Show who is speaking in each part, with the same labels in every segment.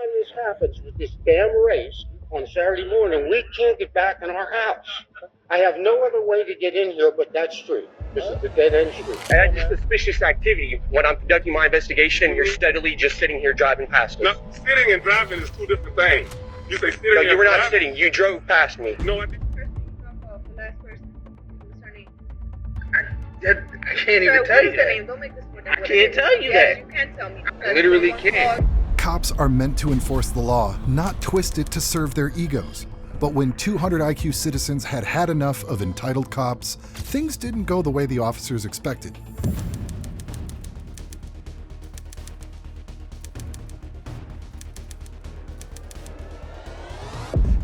Speaker 1: time this happens with this damn race on Saturday morning, we can't get back in our house. I have no other way to get in here but that street. This is the dead-end street.
Speaker 2: And that's suspicious activity. When I'm conducting my investigation, you're steadily just sitting here driving past me.
Speaker 3: No, sitting and driving is two different things. You say sitting
Speaker 2: No,
Speaker 3: and
Speaker 2: you were not
Speaker 3: driving.
Speaker 2: sitting. You drove past me.
Speaker 3: No, I didn't.
Speaker 4: The last person. What's her name?
Speaker 5: I can't even tell you that.
Speaker 4: Don't make this more
Speaker 5: I can't tell you that.
Speaker 4: You can tell me.
Speaker 5: I literally can't.
Speaker 6: Cops are meant to enforce the law, not twist it to serve their egos. But when 200 IQ citizens had had enough of entitled cops, things didn't go the way the officers expected.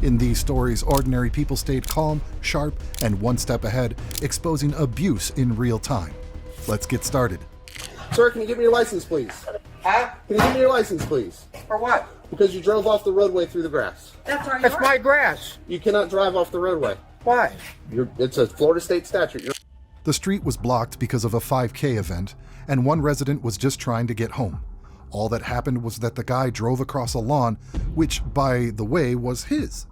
Speaker 6: In these stories, ordinary people stayed calm, sharp, and one step ahead, exposing abuse in real time. Let's get started.
Speaker 7: Sir, can you give me your license, please?
Speaker 1: Huh?
Speaker 7: Can you give me your license, please?
Speaker 1: For what?
Speaker 7: Because you drove off the roadway through the grass.
Speaker 1: That's my grass.
Speaker 7: You cannot drive off the roadway.
Speaker 1: Why?
Speaker 7: It's a Florida state statute.
Speaker 6: The street was blocked because of a 5K event, and one resident was just trying to get home. All that happened was that the guy drove across a lawn, which, by the way, was his.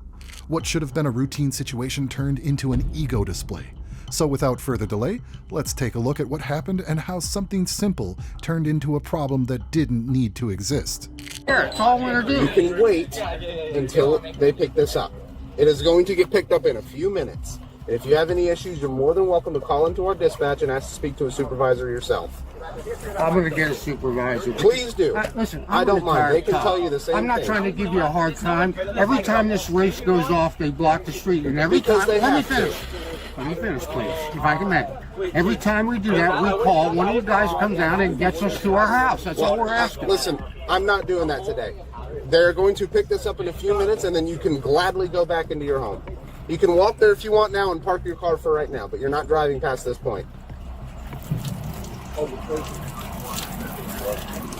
Speaker 6: What should have been a routine situation turned into an ego display. So without further delay, let's take a look at what happened and how something simple turned into a problem that didn't need to exist.
Speaker 1: Yeah, that's all I'm gonna do.
Speaker 7: You can wait until they pick this up. It is going to get picked up in a few minutes. And if you have any issues, you're more than welcome to call into our dispatch and ask to speak to a supervisor yourself.
Speaker 1: I'm gonna get a supervisor.
Speaker 7: Please do.
Speaker 1: Listen,
Speaker 7: I don't mind. They can
Speaker 1: cop.
Speaker 7: tell you the same
Speaker 1: I'm not
Speaker 7: thing.
Speaker 1: trying to give you a hard time. Every time this race goes off, they block the street, and every
Speaker 7: Because
Speaker 1: time.
Speaker 7: they
Speaker 1: Let me
Speaker 7: have to.
Speaker 1: finish. Let me finish, please, if I can make it. Every time we do that, we call. One of you guys comes down and gets us to our house. That's all we're asking.
Speaker 7: Listen, I'm not doing that today. They're going to pick this up in a few minutes, and then you can gladly go back into your home. You can walk there if you want now and park your car for right now, but you're not driving past this point.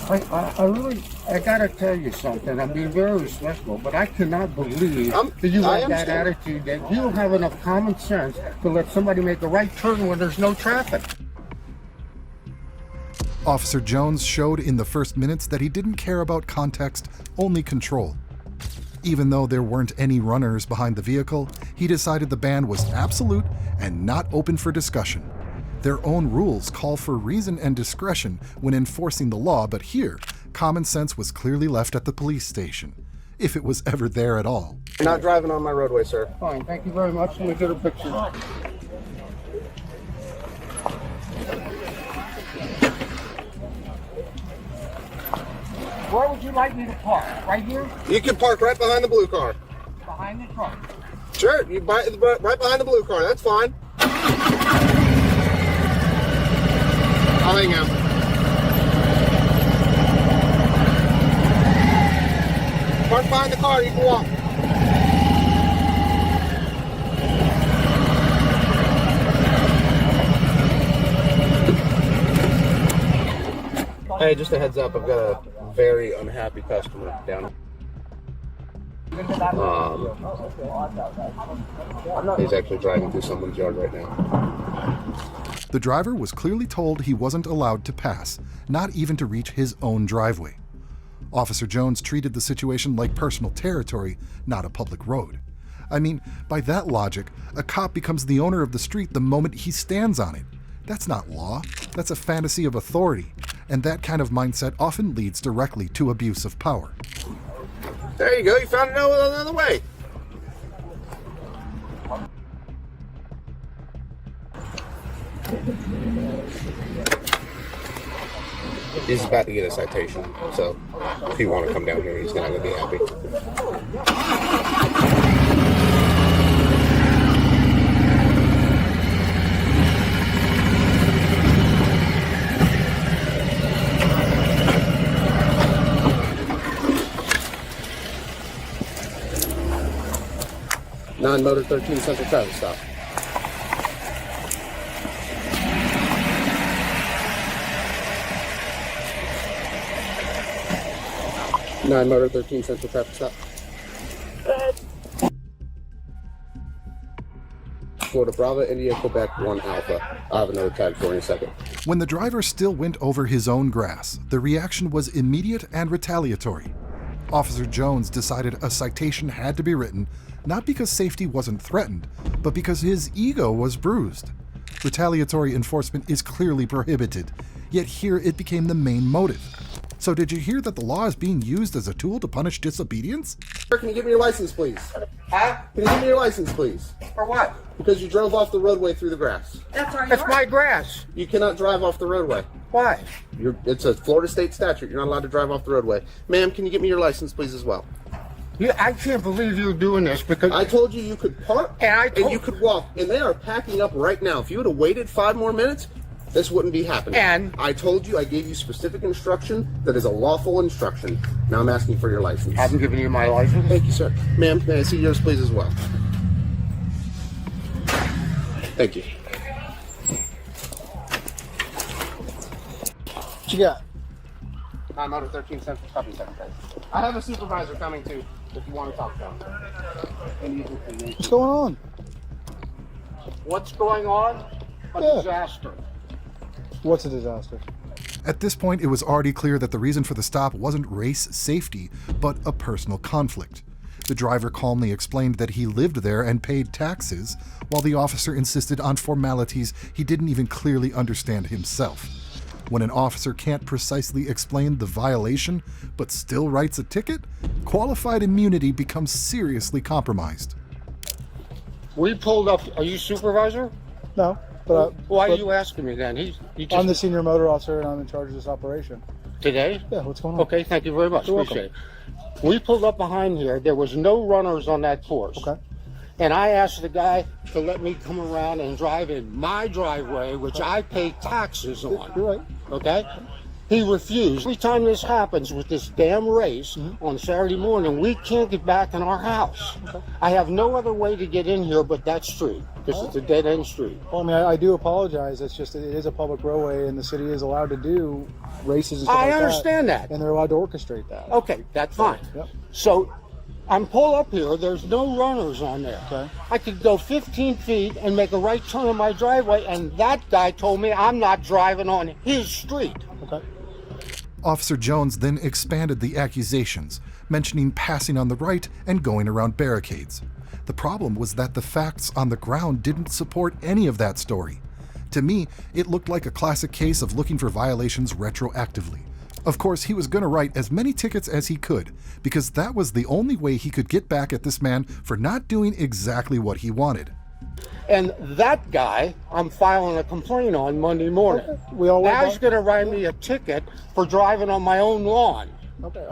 Speaker 1: I gotta tell you something. I'm being very respectful, but I cannot believe that you
Speaker 7: I
Speaker 1: have that
Speaker 7: understand.
Speaker 1: attitude, that you don't have enough common sense to let somebody make a right turn when there's no traffic.
Speaker 6: Officer Jones showed in the first minutes that he didn't care about context, only control. Even though there weren't any runners behind the vehicle, he decided the ban was absolute and not open for discussion. Their own rules call for reason and discretion when enforcing the law, but here, common sense was clearly left at the police station, if it was ever there at all.
Speaker 7: You're not driving on my roadway, sir.
Speaker 1: Fine, thank you very much. Let me get a picture. Where would you like me to park? Right here?
Speaker 7: You can park right behind the blue car.
Speaker 1: Behind the truck?
Speaker 7: Sure, you right behind the blue car. That's fine. I'll hang out. Park behind the car. You can walk. Hey, just a heads up. I've got a very unhappy customer down. He's actually driving through someone's yard right now.
Speaker 6: The driver was clearly told he wasn't allowed to pass, not even to reach his own driveway. Officer Jones treated the situation like personal territory, not a public road. I mean, by that logic, a cop becomes the owner of the street the moment he stands on it. That's not law. That's a fantasy of authority. And that kind of mindset often leads directly to abuse of power.
Speaker 7: There you go. You found another way. He's about to get a citation, so if you want to come down here, he's not going to be happy. Non-motor 13 Central traffic stop. Non-motor 13 Central traffic stop. Florida Bravo, India, Quebec 1 Alpha. I have another tag for you in a second.
Speaker 6: When the driver still went over his own grass, the reaction was immediate and retaliatory. Officer Jones decided a citation had to be written, not because safety wasn't threatened, but because his ego was bruised. Retaliatory enforcement is clearly prohibited, yet here it became the main motive. So did you hear that the law is being used as a tool to punish disobedience?
Speaker 7: Sir, can you give me your license, please?
Speaker 1: Huh?
Speaker 7: Can you give me your license, please?
Speaker 1: For what?
Speaker 7: Because you drove off the roadway through the grass.
Speaker 1: That's my grass.
Speaker 7: You cannot drive off the roadway.
Speaker 1: Why?
Speaker 7: It's a Florida state statute. You're not allowed to drive off the roadway. Ma'am, can you get me your license, please, as well?
Speaker 1: I can't believe you're doing this because
Speaker 7: I told you you could park and you could walk, and they are packing up right now. If you would have waited 5 more minutes, this wouldn't be happening.
Speaker 1: And
Speaker 7: I told you, I gave you specific instruction that is a lawful instruction. Now I'm asking for your license.
Speaker 1: I haven't given you my license.
Speaker 7: Thank you, sir. Ma'am, may I see yours, please, as well? Thank you.
Speaker 5: What you got?
Speaker 7: I'm out of 13 cents for copy secretary. I have a supervisor coming too, if you want to talk to him.
Speaker 5: What's going on?
Speaker 1: What's going on? A disaster.
Speaker 5: What's a disaster?
Speaker 6: At this point, it was already clear that the reason for the stop wasn't race safety, but a personal conflict. The driver calmly explained that he lived there and paid taxes, while the officer insisted on formalities he didn't even clearly understand himself. When an officer can't precisely explain the violation, but still writes a ticket, qualified immunity becomes seriously compromised.
Speaker 1: We pulled up. Are you supervisor?
Speaker 5: No, but
Speaker 1: Why are you asking me then? He just,
Speaker 5: I'm the senior motor officer and I'm in charge of this operation.
Speaker 1: Today?
Speaker 5: Yeah, what's going on?
Speaker 1: Okay, thank you very much.
Speaker 5: You're
Speaker 1: Appreciate it. We pulled up behind here. There was no runners on that course.
Speaker 5: Okay.
Speaker 1: And I asked the guy to let me come around and drive in my driveway, which I pay taxes on.
Speaker 5: You're right.
Speaker 1: Okay? He refused. Every time this happens with this damn race on Saturday morning, we can't get back in our house.
Speaker 5: Okay.
Speaker 1: I have no other way to get in here but that street, because it's a dead-end street.
Speaker 5: Well, I mean, I do apologize. It's just, it is a public roadway and the city is allowed to do races and stuff like that.
Speaker 1: I understand that.
Speaker 5: And they're allowed to orchestrate that.
Speaker 1: Okay, that's fine.
Speaker 5: Yep.
Speaker 1: So I'm pulled up here. There's no runners on there.
Speaker 5: Okay.
Speaker 1: I could go 15 feet and make a right turn on my driveway, and that guy told me I'm not driving on his street.
Speaker 5: Okay.
Speaker 6: Officer Jones then expanded the accusations, mentioning passing on the right and going around barricades. The problem was that the facts on the ground didn't support any of that story. To me, it looked like a classic case of looking for violations retroactively. Of course, he was going to write as many tickets as he could, because that was the only way he could get back at this man for not doing exactly what he wanted.
Speaker 1: And that guy, I'm filing a complaint on Monday morning.
Speaker 5: Okay. We all
Speaker 1: now he's going to write me a ticket for driving on my own lawn.
Speaker 5: Okay.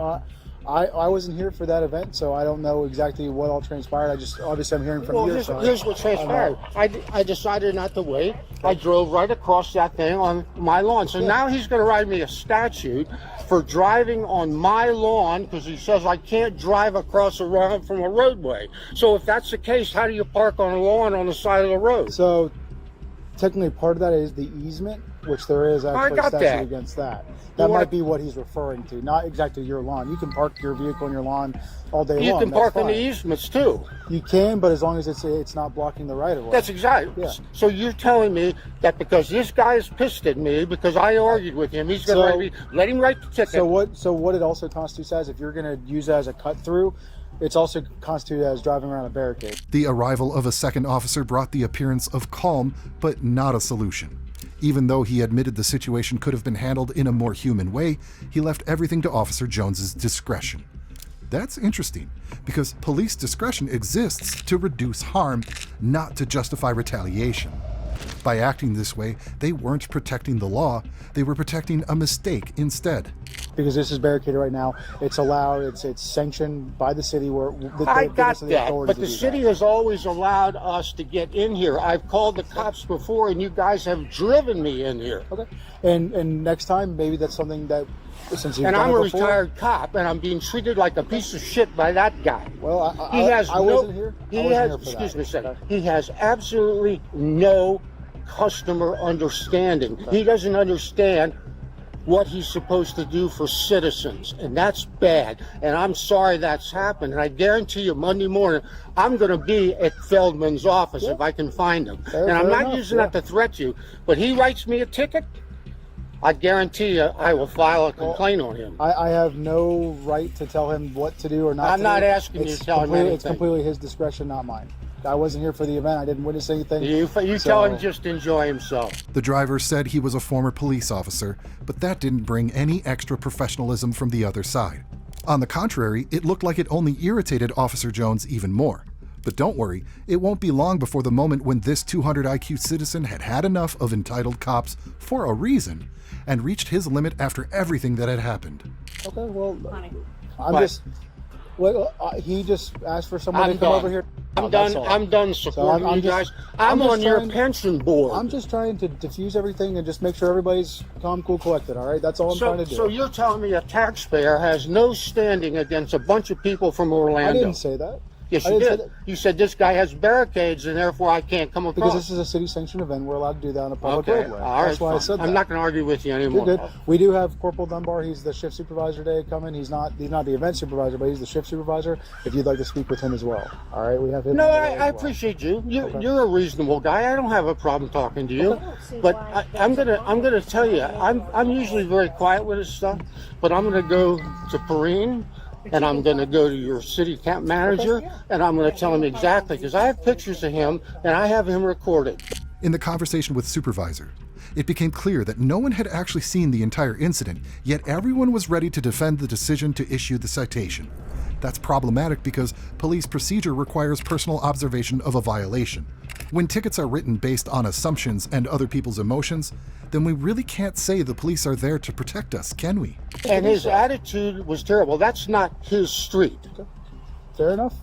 Speaker 5: I wasn't here for that event, so I don't know exactly what all transpired. Obviously I'm hearing from you.
Speaker 1: Here's what transpired. I decided not to wait. I drove right across that thing on my lawn. So now he's going to write me a statute for driving on my lawn because he says I can't drive across from a roadway. So if that's the case, how do you park on a lawn on the side of the road?
Speaker 5: So technically part of that is the easement, which there is actually a statute against that. That might be what he's referring to, not exactly your lawn. You can park your vehicle on your lawn all day long.
Speaker 1: You can park in the easements too.
Speaker 5: You can, but as long as it's not blocking the right of way.
Speaker 1: That's exactly. Yeah. So you're telling me that because this guy is pissed at me because I argued with him, he's going to let him write the ticket.
Speaker 5: So what it also constitutes as, if you're going to use it as a cut through, it's also constituted as driving around a barricade.
Speaker 6: The arrival of a second officer brought the appearance of calm, but not a solution. Even though he admitted the situation could have been handled in a more human way, he left everything to Officer Jones's discretion. That's interesting, because police discretion exists to reduce harm, not to justify retaliation. By acting this way, they weren't protecting the law, they were protecting a mistake instead.
Speaker 5: Because this is barricaded right now, it's allowed, it's sanctioned by the city where
Speaker 1: I got that, but the city has always allowed us to get in here. I've called the cops before and you guys have driven me in here.
Speaker 5: Okay. And next time, maybe that's something that, since you've
Speaker 1: and
Speaker 5: done
Speaker 1: I'm
Speaker 5: it
Speaker 1: a
Speaker 5: before,
Speaker 1: retired cop and I'm being treated like a piece of shit by that guy.
Speaker 5: Well, I wasn't here.
Speaker 1: Excuse me a second. He has absolutely no customer understanding. He doesn't understand what he's supposed to do for citizens, and that's bad, and I'm sorry that's happened, and I guarantee you Monday morning I'm going to be at Feldman's office if I can find him. And I'm not using that to threat you, but he writes me a ticket. I guarantee you I will file a complaint on him.
Speaker 5: I have no right to tell him what to do or not
Speaker 1: I'm
Speaker 5: to
Speaker 1: not
Speaker 5: do.
Speaker 1: asking you to tell him anything.
Speaker 5: It's completely his discretion, not mine. I wasn't here for the event. I didn't witness anything.
Speaker 1: You tell him just to enjoy himself.
Speaker 6: The driver said he was a former police officer, but that didn't bring any extra professionalism from the other side. On the contrary, it looked like it only irritated Officer Jones even more. But don't worry, it won't be long before the moment when this 200 IQ citizen had had enough of entitled cops for a reason and reached his limit after everything that had happened.
Speaker 5: Okay, well, he just asked for someone to come over here.
Speaker 1: I'm done supporting you guys. I'm on your pension board.
Speaker 5: I'm just trying to diffuse everything and just make sure everybody's calm, cool, collected, all right? That's all I'm trying to do.
Speaker 1: So you're telling me a taxpayer has no standing against a bunch of people from Orlando?
Speaker 5: I didn't say that.
Speaker 1: Yes, you did. You said this guy has barricades and therefore I can't come across.
Speaker 5: Because this is a city-sanctioned event, we're allowed to do that on a public roadway.
Speaker 1: All right,
Speaker 5: that's why I said that.
Speaker 1: I'm not going to argue with you anymore.
Speaker 5: You're good. We do have Corporal Dunbar. He's the shift supervisor today coming. He's not the event supervisor, but he's the shift supervisor. If you'd like to speak with him as well. All right, we have him.
Speaker 1: No, I appreciate you. You're a reasonable guy. I don't have a problem talking to you.
Speaker 5: Okay.
Speaker 1: But I'm gonna tell you, I'm usually very quiet with this stuff, but I'm gonna go to Perrine. And I'm going to go to your city camp manager, and I'm going to tell him exactly, because I have pictures of him, and I have him recorded.
Speaker 6: In the conversation with Supervisor, it became clear that no one had actually seen the entire incident, yet everyone was ready to defend the decision to issue the citation. That's problematic because police procedure requires personal observation of a violation. When tickets are written based on assumptions and other people's emotions, then we really can't say the police are there to protect us, can we?
Speaker 1: And his attitude was terrible. That's not his street.
Speaker 5: Okay. Fair enough.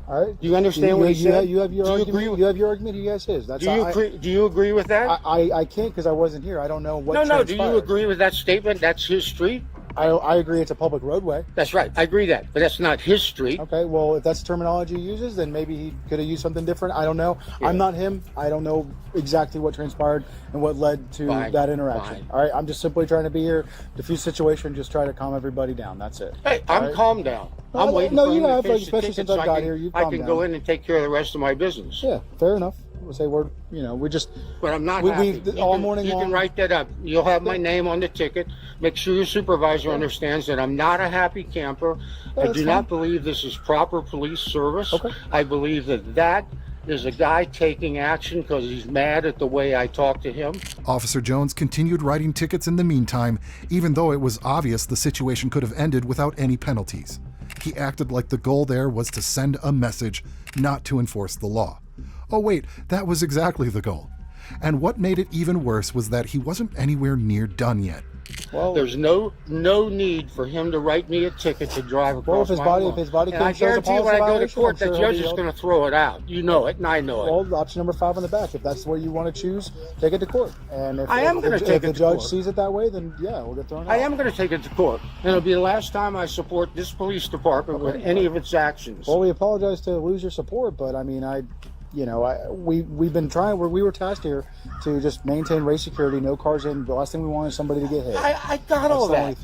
Speaker 5: All right.
Speaker 1: Do you understand what he said?
Speaker 5: You have your argument. You have your argument. He has his. That's
Speaker 1: do you agree with that?
Speaker 5: I can't because I wasn't here. I don't know what.
Speaker 1: No. Do you agree with that statement? That's his street.
Speaker 5: I agree it's a public roadway.
Speaker 1: That's right. I agree that, but that's not his street.
Speaker 5: Okay, well, if that's terminology he uses, then maybe he could have used something different. I don't know. Yeah. I'm not him. I don't know exactly what transpired and what led to that interaction. All right, I'm just simply trying to be here, diffuse situation, just try to calm everybody down. That's it.
Speaker 1: Hey, I'm calmed down. I'm waiting for him to finish the ticket so I can go in and take care of the rest of my business.
Speaker 5: Yeah, fair enough. We'll say we just.
Speaker 1: But I'm not happy.
Speaker 5: All morning long.
Speaker 1: You can write that up. You'll have my name on the ticket. Make sure your supervisor understands that I'm not a happy camper. I do not believe this is proper police service.
Speaker 5: Okay.
Speaker 1: I believe that is a guy taking action because he's mad at the way I talked to him.
Speaker 6: Officer Jones continued writing tickets in the meantime, even though it was obvious the situation could have ended without any penalties. He acted like the goal there was to send a message, not to enforce the law. Oh wait, that was exactly the goal. And what made it even worse was that he wasn't anywhere near done yet.
Speaker 1: Well, there's no need for him to write me a ticket to drive across my lawn.
Speaker 5: If his body
Speaker 1: and I guarantee when I go to court, the judge is going to throw it out. You know it, and I know it.
Speaker 5: Well, option number 5 on the back. If that's what you want to choose, take it to court. And if
Speaker 1: the
Speaker 5: judge sees it that way, then yeah, we'll get thrown out.
Speaker 1: I am going to take it to court, and it'll be the last time I support this police department with any of its actions.
Speaker 5: Well, we apologize to lose your support, but I mean, we've been trying. We were tasked here to just maintain race security, no cars in. The last thing we want is somebody to get hit.
Speaker 1: I got all that.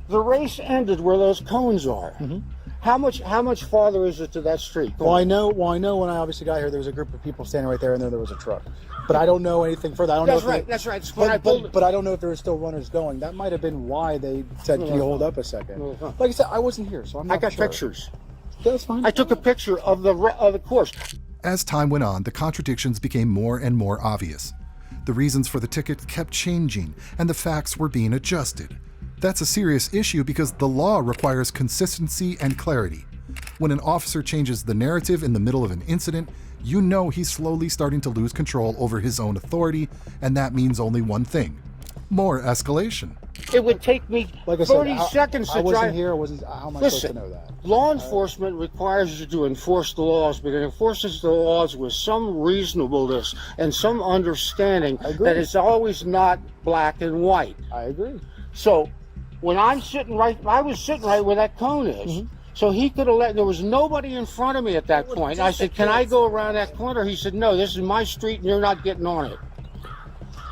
Speaker 1: The race ended where those cones are. Mm-hmm. How much farther is it to that street?
Speaker 5: Well, I know when I obviously got here, there was a group of people standing right there, and there was a truck. But I don't know anything further. That's right. But I don't know if there were still runners going. That might have been why they said, "Can you hold up a second?" Like I said, I wasn't here, so I'm not sure. I got
Speaker 1: pictures.
Speaker 5: That's fine.
Speaker 1: I took a picture of the course.
Speaker 6: As time went on, the contradictions became more and more obvious. The reasons for the ticket kept changing, and the facts were being adjusted. That's a serious issue because the law requires consistency and clarity. When an officer changes the narrative in the middle of an incident, you know he's slowly starting to lose control over his own authority, and that means only one thing: more escalation.
Speaker 1: It would take me 30 seconds to drive.
Speaker 5: I wasn't here. How am I supposed to know that?
Speaker 1: Law enforcement requires you to enforce the laws, but it enforces the laws with some reasonableness and some understanding that it's always not black and white.
Speaker 5: I agree.
Speaker 1: So when I was sitting right where that cone is. Mm-hmm. So he could have there was nobody in front of me at that point. I said, "Can I go around that corner?" He said, "No, this is my street and you're not getting on it."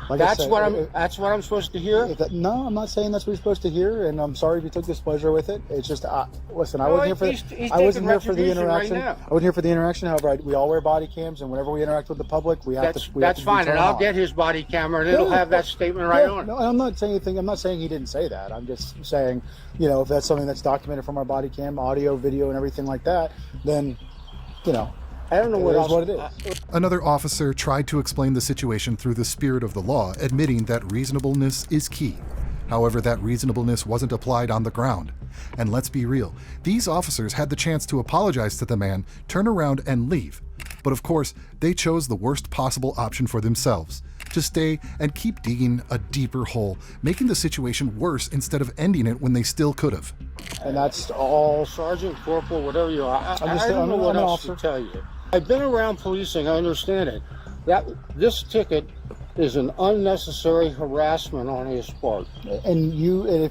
Speaker 5: Like I
Speaker 1: That's
Speaker 5: said,
Speaker 1: that's what I'm supposed to hear.
Speaker 5: No, I'm not saying that's what you're supposed to hear, and I'm sorry if you took displeasure with it. It's just, listen, I wasn't here for
Speaker 1: he's
Speaker 5: I wasn't here
Speaker 1: taking
Speaker 5: for the
Speaker 1: retribution right
Speaker 5: interaction.
Speaker 1: now.
Speaker 5: I wasn't here for the interaction. However, we all wear body cams, and whenever we interact with the public, we have
Speaker 1: That's
Speaker 5: to.
Speaker 1: that's
Speaker 5: be
Speaker 1: fine, and
Speaker 5: turned
Speaker 1: I'll
Speaker 5: on.
Speaker 1: get his body camera, and it'll have that statement right on it.
Speaker 5: No, I'm not saying anything. I'm not saying he didn't say that. I'm just saying, if that's something that's documented from our body cam, audio, video, and everything like that, then,
Speaker 1: I don't know what else.
Speaker 5: What it is.
Speaker 6: Another officer tried to explain the situation through the spirit of the law, admitting that reasonableness is key. However, that reasonableness wasn't applied on the ground. And let's be real, these officers had the chance to apologize to the man, turn around, and leave. But of course, they chose the worst possible option for themselves, to stay and keep digging a deeper hole, making the situation worse instead of ending it when they still could have.
Speaker 5: And that's all.
Speaker 1: Sergeant, corporal, whatever you are. I
Speaker 5: I'm
Speaker 1: don't know what
Speaker 5: an
Speaker 1: else to
Speaker 5: officer.
Speaker 1: tell you. I've been around policing, I understand it. This ticket is an unnecessary harassment on his part.
Speaker 5: And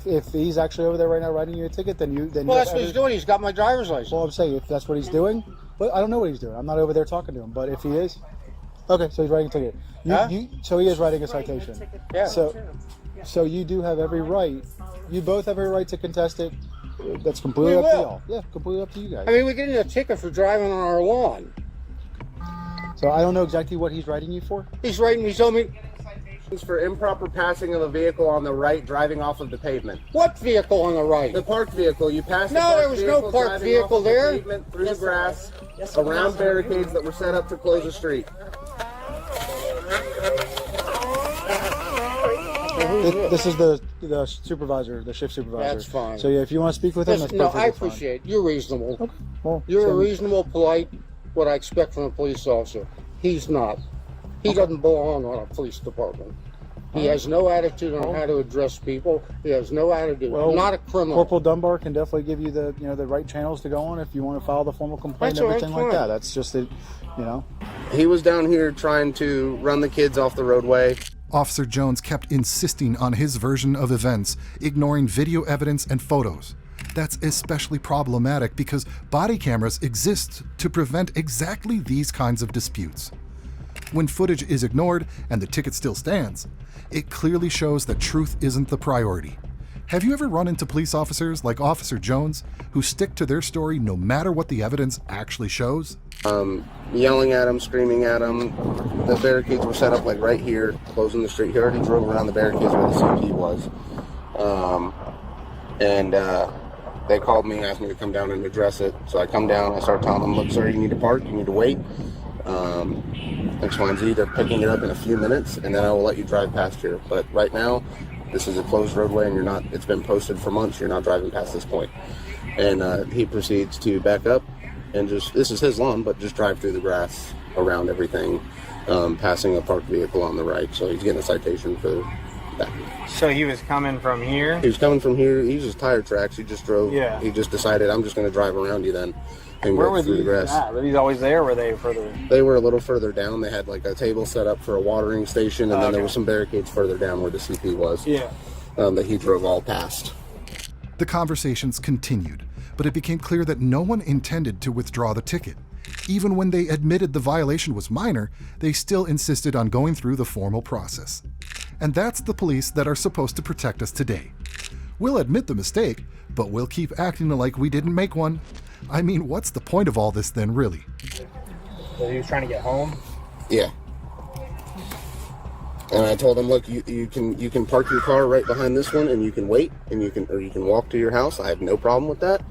Speaker 5: if he's actually over there right now writing you a ticket, then
Speaker 1: Well, that's what he's doing. He's got my driver's license.
Speaker 5: Well, I'm saying if that's what he's doing, but I don't know what he's doing. I'm not over there talking to him. But if he is, okay, so he's writing a ticket. So he is writing a citation.
Speaker 1: Yeah.
Speaker 5: So you do have every right. You both have every right to contest it. That's completely
Speaker 1: We
Speaker 5: up to
Speaker 1: will.
Speaker 5: y'all. Yeah, completely up to you guys.
Speaker 1: I mean, we're getting a ticket for driving on our lawn.
Speaker 5: So I don't know exactly what he's writing you for.
Speaker 1: He's writing, he told me,
Speaker 7: For improper passing of a vehicle on the right, driving off of the pavement.
Speaker 1: what vehicle on the right?
Speaker 7: The parked vehicle. You passed the
Speaker 1: No,
Speaker 7: parked
Speaker 1: there was no
Speaker 7: vehicle,
Speaker 1: parked
Speaker 7: driving
Speaker 1: vehicle
Speaker 7: off of the
Speaker 1: there.
Speaker 7: pavement, through the grass, around barricades that were set up to close the street.
Speaker 5: This is the supervisor, the shift supervisor.
Speaker 1: That's fine.
Speaker 5: So yeah, if you want to speak with him, that's
Speaker 1: No,
Speaker 5: perfectly
Speaker 1: I
Speaker 5: fine.
Speaker 1: appreciate it. You're reasonable.
Speaker 5: Okay. Well,
Speaker 1: You're a
Speaker 5: so-
Speaker 1: reasonable, polite, what I expect from a police officer. He's not. He doesn't belong on a police department. He has no attitude on how to address people. He has no attitude.
Speaker 5: Well,
Speaker 1: Not a criminal.
Speaker 5: Corporal Dunbar can definitely give you the the right channels to go on if you want to file the formal complaint
Speaker 1: That's
Speaker 5: and
Speaker 1: all right,
Speaker 5: everything like
Speaker 1: fine.
Speaker 5: that. That's just it,
Speaker 7: He was down here trying to run the kids off the roadway.
Speaker 6: Officer Jones kept insisting on his version of events, ignoring video evidence and photos. That's especially problematic because body cameras exist to prevent exactly these kinds of disputes. When footage is ignored and the ticket still stands, it clearly shows that truth isn't the priority. Have you ever run into police officers like Officer Jones who stick to their story no matter what the evidence actually shows?
Speaker 7: Yelling at him, screaming at him. The barricades were set up like right here, closing the street. He already drove around the barricades where the CP was. They called me and asked me to come down and address it. So I come down, I start telling them, look, sir, you need to park, you need to wait. X, Y, and Z, they're picking it up in a few minutes, and then I will let you drive past here. But right now, this is a closed roadway, and it's been posted for months, you're not driving past this point. And he proceeds to back up and this is his lawn, but just drive through the grass around everything, passing a parked vehicle on the right. So he's getting a citation for that.
Speaker 8: So he was coming from here?
Speaker 7: He was coming from here. He was just tire tracks. He just drove.
Speaker 8: Yeah.
Speaker 7: He just decided, I'm just going to drive around you then and
Speaker 8: Where
Speaker 7: go
Speaker 8: were
Speaker 7: through the
Speaker 8: these
Speaker 7: grass.
Speaker 8: at? Were these always there, or were they further?
Speaker 7: They were a little further down. They had like a table set up for a watering station, and then there
Speaker 8: Okay.
Speaker 7: were some barricades further down where the CP was.
Speaker 8: Yeah.
Speaker 7: That he drove all past.
Speaker 6: The conversations continued, but it became clear that no one intended to withdraw the ticket. Even when they admitted the violation was minor, they still insisted on going through the formal process. And that's the police that are supposed to protect us today. We'll admit the mistake, but we'll keep acting like we didn't make one. I mean, what's the point of all this then, really?
Speaker 8: So he was trying to get home?
Speaker 7: Yeah. And I told him, look, you can park your car right behind this one, and you can wait, and you can walk to your house. I have no problem with that.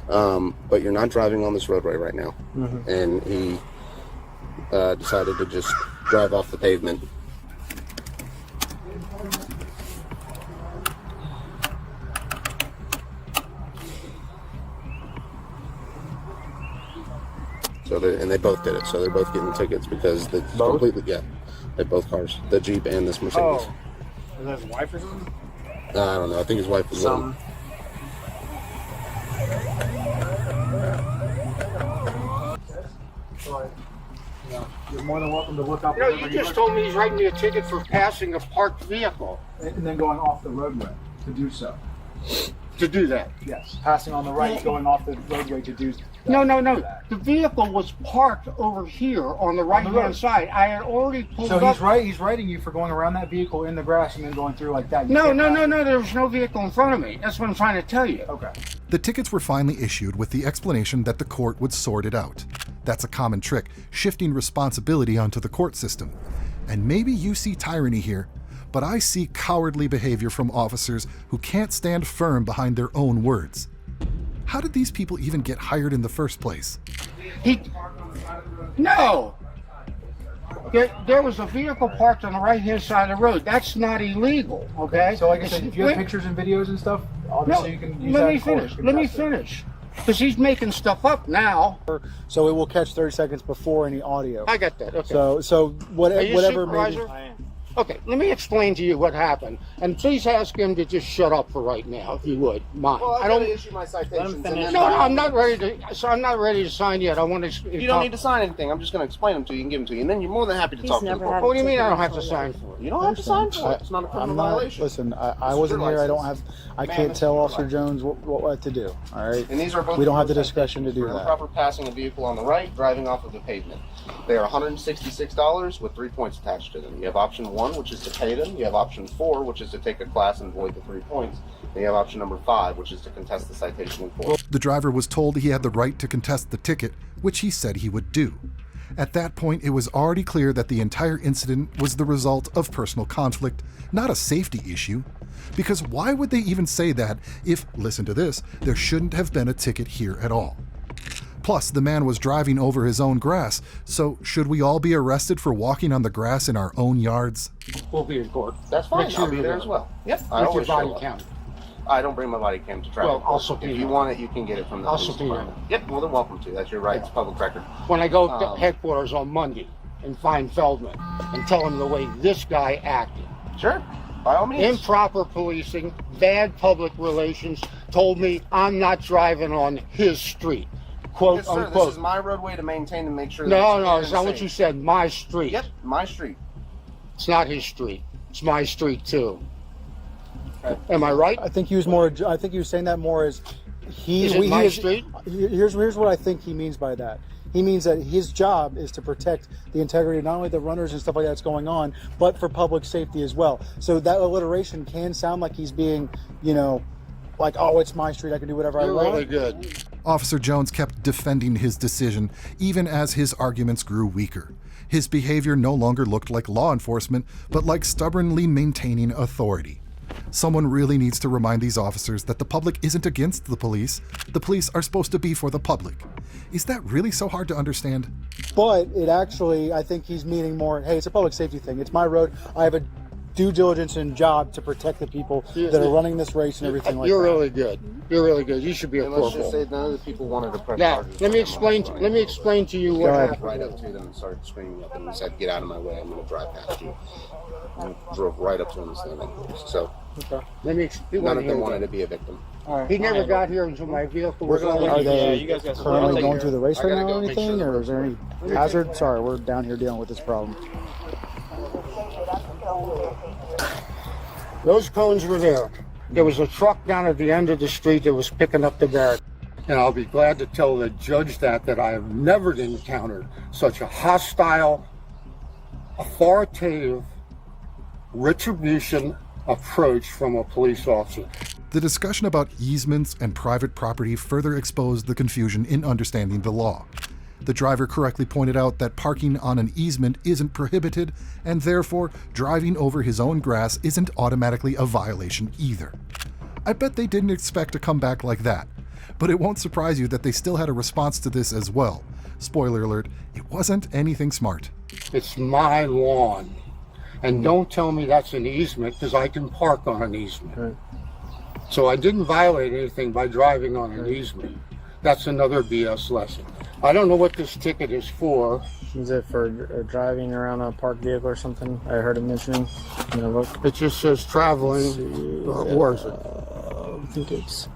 Speaker 7: But you're not driving on this roadway right now. Mm-hmm. And he decided to just drive off the pavement. So they both did it. So they're both getting tickets because they both cars, the Jeep and this Mercedes.
Speaker 8: Oh. Is that his wife or something?
Speaker 7: I don't know. I think his wife was with him.
Speaker 5: You're more than welcome to look up.
Speaker 1: No, you just told me he's writing me a ticket for passing a parked vehicle.
Speaker 5: and then going off the roadway to do so.
Speaker 1: to do that.
Speaker 5: Yes, passing on the right, going off the roadway to do.
Speaker 1: No. The vehicle was parked over here on the right-hand side. I had already pulled
Speaker 5: So
Speaker 1: up.
Speaker 5: he's writing you for going around that vehicle in the grass and then going through like that.
Speaker 1: No. There was no vehicle in front of me. That's what I'm trying to tell you.
Speaker 5: Okay.
Speaker 6: The tickets were finally issued with the explanation that the court would sort it out. That's a common trick, shifting responsibility onto the court system. And maybe you see tyranny here, but I see cowardly behavior from officers who can't stand firm behind their own words. How did these people even get hired in the first place?
Speaker 1: No. There was a vehicle parked on the right-hand side of the road. That's not illegal, okay?
Speaker 5: So like I said, if you have pictures and videos and stuff, obviously you can use that in court.
Speaker 1: Let me finish. Because he's making stuff up now.
Speaker 5: So it will catch 30 seconds before any audio.
Speaker 1: I got that, okay.
Speaker 5: So
Speaker 1: Are you
Speaker 5: whatever
Speaker 1: supervisor?
Speaker 5: maybe.
Speaker 1: Okay, let me explain to you what happened. And please ask him to just shut up for right now, if you would mind.
Speaker 7: Well, I don't issue my citations.
Speaker 1: No, I'm not ready to. So I'm not ready to sign yet. I want to.
Speaker 7: You don't need to sign anything. I'm just going to explain them to you and give them to you, and then you're more than happy to talk to them.
Speaker 1: What do you mean I don't have to sign for it?
Speaker 7: You don't have to sign for it. It's not a criminal violation.
Speaker 5: Listen, I wasn't here. I can't tell Officer Jones what to do. All right.
Speaker 7: And these are both.
Speaker 5: We don't have the discretion to do
Speaker 7: for
Speaker 5: that.
Speaker 7: improper passing a vehicle on the right, driving off of the pavement. They are $166 with 3 points attached to them. You have option 1, which is to pay them. You have option 4, which is to take a class and void the 3 points. And you have option number 5, which is to contest the citation in court.
Speaker 6: The driver was told he had the right to contest the ticket, which he said he would do. At that point, it was already clear that the entire incident was the result of personal conflict, not a safety issue. Because why would they even say that if, listen to this, there shouldn't have been a ticket here at all? Plus, the man was driving over his own grass, so should we all be arrested for walking on the grass in our own yards?
Speaker 1: We'll be in court.
Speaker 7: That's fine.
Speaker 1: Make sure
Speaker 7: I'll be
Speaker 1: you're
Speaker 7: there
Speaker 1: there.
Speaker 7: as well. Yep. I
Speaker 1: With your
Speaker 7: always
Speaker 1: body
Speaker 7: show up.
Speaker 1: count.
Speaker 7: I don't bring my body cam to traffic.
Speaker 1: Well, I'll subpoena
Speaker 7: if you
Speaker 1: it.
Speaker 7: want it, you can get it from the
Speaker 1: I'll
Speaker 7: police
Speaker 1: subpoena
Speaker 7: department. Yep, more than welcome to. That's your right. It's public record.
Speaker 1: When I go to headquarters on Monday and find Feldman and tell him the way this guy acted.
Speaker 7: Sure. By all means.
Speaker 1: Improper policing, bad public relations, told me I'm not driving on his street. Quote
Speaker 7: Yes, sir.
Speaker 1: unquote.
Speaker 7: This is my roadway to maintain and make sure that
Speaker 1: No,
Speaker 7: it's
Speaker 1: it's not what you said. My street.
Speaker 7: Yep, my street.
Speaker 1: It's not his street. It's my street too. Am I right?
Speaker 5: I think he was more. I think he was saying that more as he.
Speaker 1: Is it my street?
Speaker 5: Here's what I think he means by that. He means that his job is to protect the integrity of not only the runners and stuff like that's going on, but for public safety as well. So that alliteration can sound like he's being, like, oh, it's my street, I can do whatever I want.
Speaker 1: Really good.
Speaker 6: Officer Jones kept defending his decision, even as his arguments grew weaker. His behavior no longer looked like law enforcement, but like stubbornly maintaining authority. Someone really needs to remind these officers that the public isn't against the police. The police are supposed to be for the public. Is that really so hard to understand?
Speaker 5: But it actually, I think he's meaning more, hey, it's a public safety thing. It's my road. I have a due diligence and job to protect the people that are running this race and everything like that.
Speaker 1: You're really good. You're really good. You should be a
Speaker 7: And let's just
Speaker 1: corporal.
Speaker 7: say none of the people wanted to press
Speaker 1: Now,
Speaker 7: charges.
Speaker 1: let me explain to you what
Speaker 7: I
Speaker 1: happened.
Speaker 7: right up to them and started screaming up and said, "Get out of my way! I'm going to drive past you." And drove right up to him and standing. So
Speaker 1: Let me.
Speaker 7: none of them wanted to be a victim.
Speaker 1: He never got here until my vehicle was
Speaker 5: Are
Speaker 1: already.
Speaker 5: they
Speaker 8: you guys got some-
Speaker 5: currently going through the race
Speaker 7: I
Speaker 5: right
Speaker 7: gotta
Speaker 5: now
Speaker 7: go
Speaker 5: or
Speaker 7: make
Speaker 5: anything?
Speaker 7: sure
Speaker 5: Or is there any hazard? Sorry, we're down here dealing with this problem.
Speaker 1: Those cones were there. There was a truck down at the end of the street that was picking up the barricade. And I'll be glad to tell the judge that I have never encountered such a hostile, authoritative retribution approach from a police officer.
Speaker 6: The discussion about easements and private property further exposed the confusion in understanding the law. The driver correctly pointed out that parking on an easement isn't prohibited, and therefore driving over his own grass isn't automatically a violation either. I bet they didn't expect to come back like that, but it won't surprise you that they still had a response to this as well. Spoiler alert, it wasn't anything smart.
Speaker 1: It's my lawn. And don't tell me that's an easement, because I can park on an easement.
Speaker 5: Right.
Speaker 1: So I didn't violate anything by driving on an easement. That's another BS lesson. I don't know what this ticket is for.
Speaker 8: Is it for driving around a parked vehicle or something? I heard him mentioning. Look.
Speaker 1: It just says traveling. Where is it?
Speaker 8: I think it's